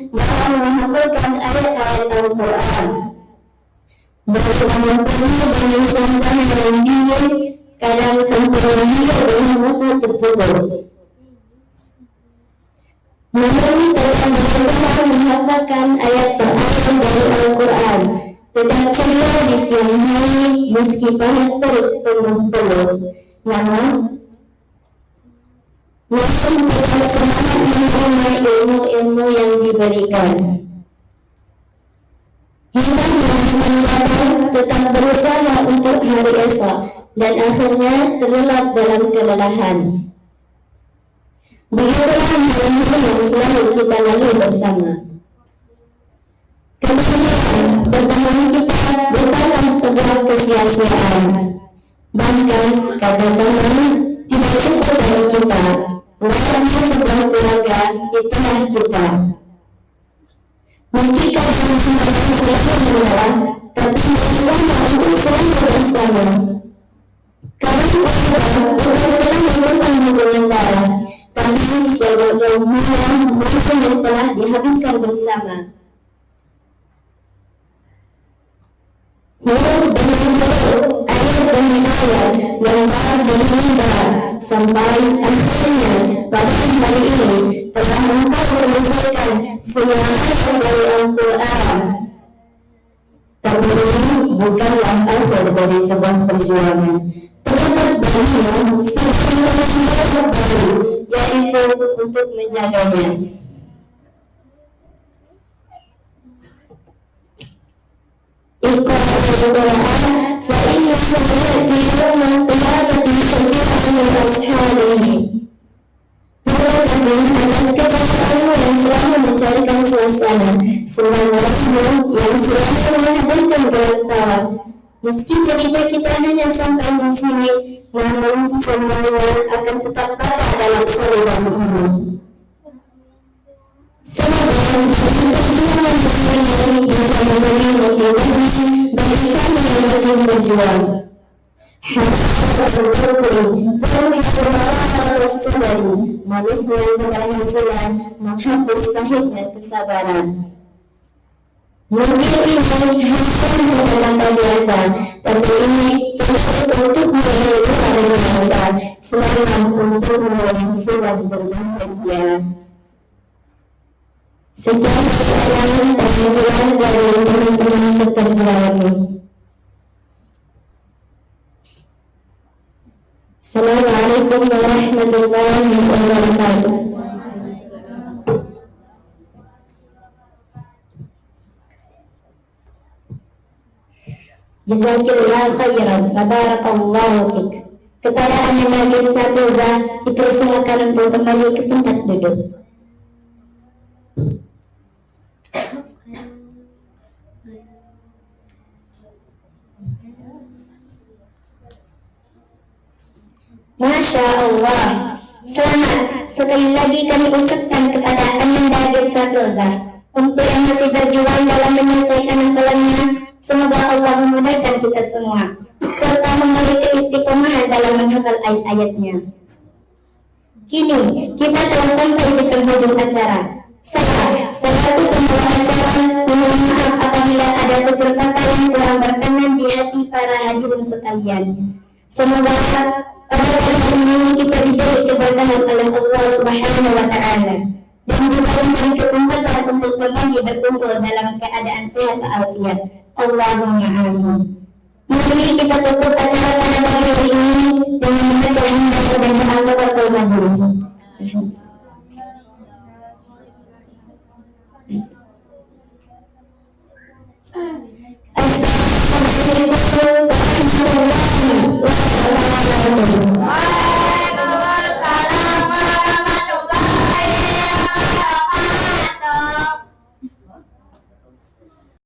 dalam menghafalkan ayat-ayat Al-Quran. Bersama penuh dengan suasana yang dingin, kadang sampai dia bermata tertutup. Namun dalam berusaha menghafalkan ayat per-ayat dari Al-Quran, tetap ceria di siang hari meski panas terik penuh. Namun tetap semangat menerima ilmu-ilmu yang diberikan. Hingga mendadak tetap berusaha untuk hari esok dan akhirnya terlelap dalam kelelahan. Begitulah hal-hal yang selalu kita lalui bersama. Kemudian bertemu kita bukanlah sebuah kesia-siaan. Bahkan kadang-kadang tidak cukup dari kita, layaknya sebuah keluarga itulah kita. Mungkin kadang-kadang selalu menolak, tapi bersama untuk selalu bersama. Karena bukan memerlukan hubungan darah, tapi sejauh mana masa yang telah dihabiskan bersama. Ayat demi ayat yang telah diminta sampai akhirnya pada hari ini telah engkau menyelesaikan semua ayat dari Al-Quran. Tapi ini bukanlah akhir dari sebuah perjuangan. Terdapat banyak sesuatu baru, yaitu untuk menjaganya. Iqra al-Quran fa'inna sayati yawman qiyamati syafi'an li ashabihi. Kepada yang selalu mencarikan suasana, semangatmu yang selalu menghadirkan ketawa. Meski cerita kita hanya sampai di sini, namun semuanya akan tetap pada dalam saluran ini. Semoga kita bisa memberi motivasi bagi kami yang masih berjuang. Manusia yang keberhasilan menghapus pahitnya kesabaran. Mungkin ini hanya dalam biasa, tapi ini terus untuk menjadi kita selain untuk yang sudah berbahagia. Setiap perjalanan dan hubungan dari teman-teman pekerjaan. Assalamualaikum warahmatullahi wabarakatuh. Jazakillah khairan, barakallahu fik. Kepada Anak Nagir Satuza dipersilakan untuk kembali ke tempat duduk. Masya Allah. Selamat. Sekali lagi kami ucapkan kepada Anak Nagir Satuza untuk yang masih berjuang dalam menyelesaikan hafalannya. Semoga Allah memudahkan kita semua serta memberi keistiqomahan dalam menghafal ayat-ayatnya. Kini kita telah sampai di penghujung acara. Saya selaku pembawa acara mohon maaf apabila ada tutur kata yang kurang berkenan di hati para hadirin sekalian. Semoga pada kali ini kita diberi keberkahan oleh Allah Subhanahu wa Ta'ala dan juga memberi kesempatan untuk kembali berkumpul dalam keadaan sehat walafiat. Allahumma amin. Mari kita tutup acara pada pagi hari ini dengan membaca himbawan dan doa majelis.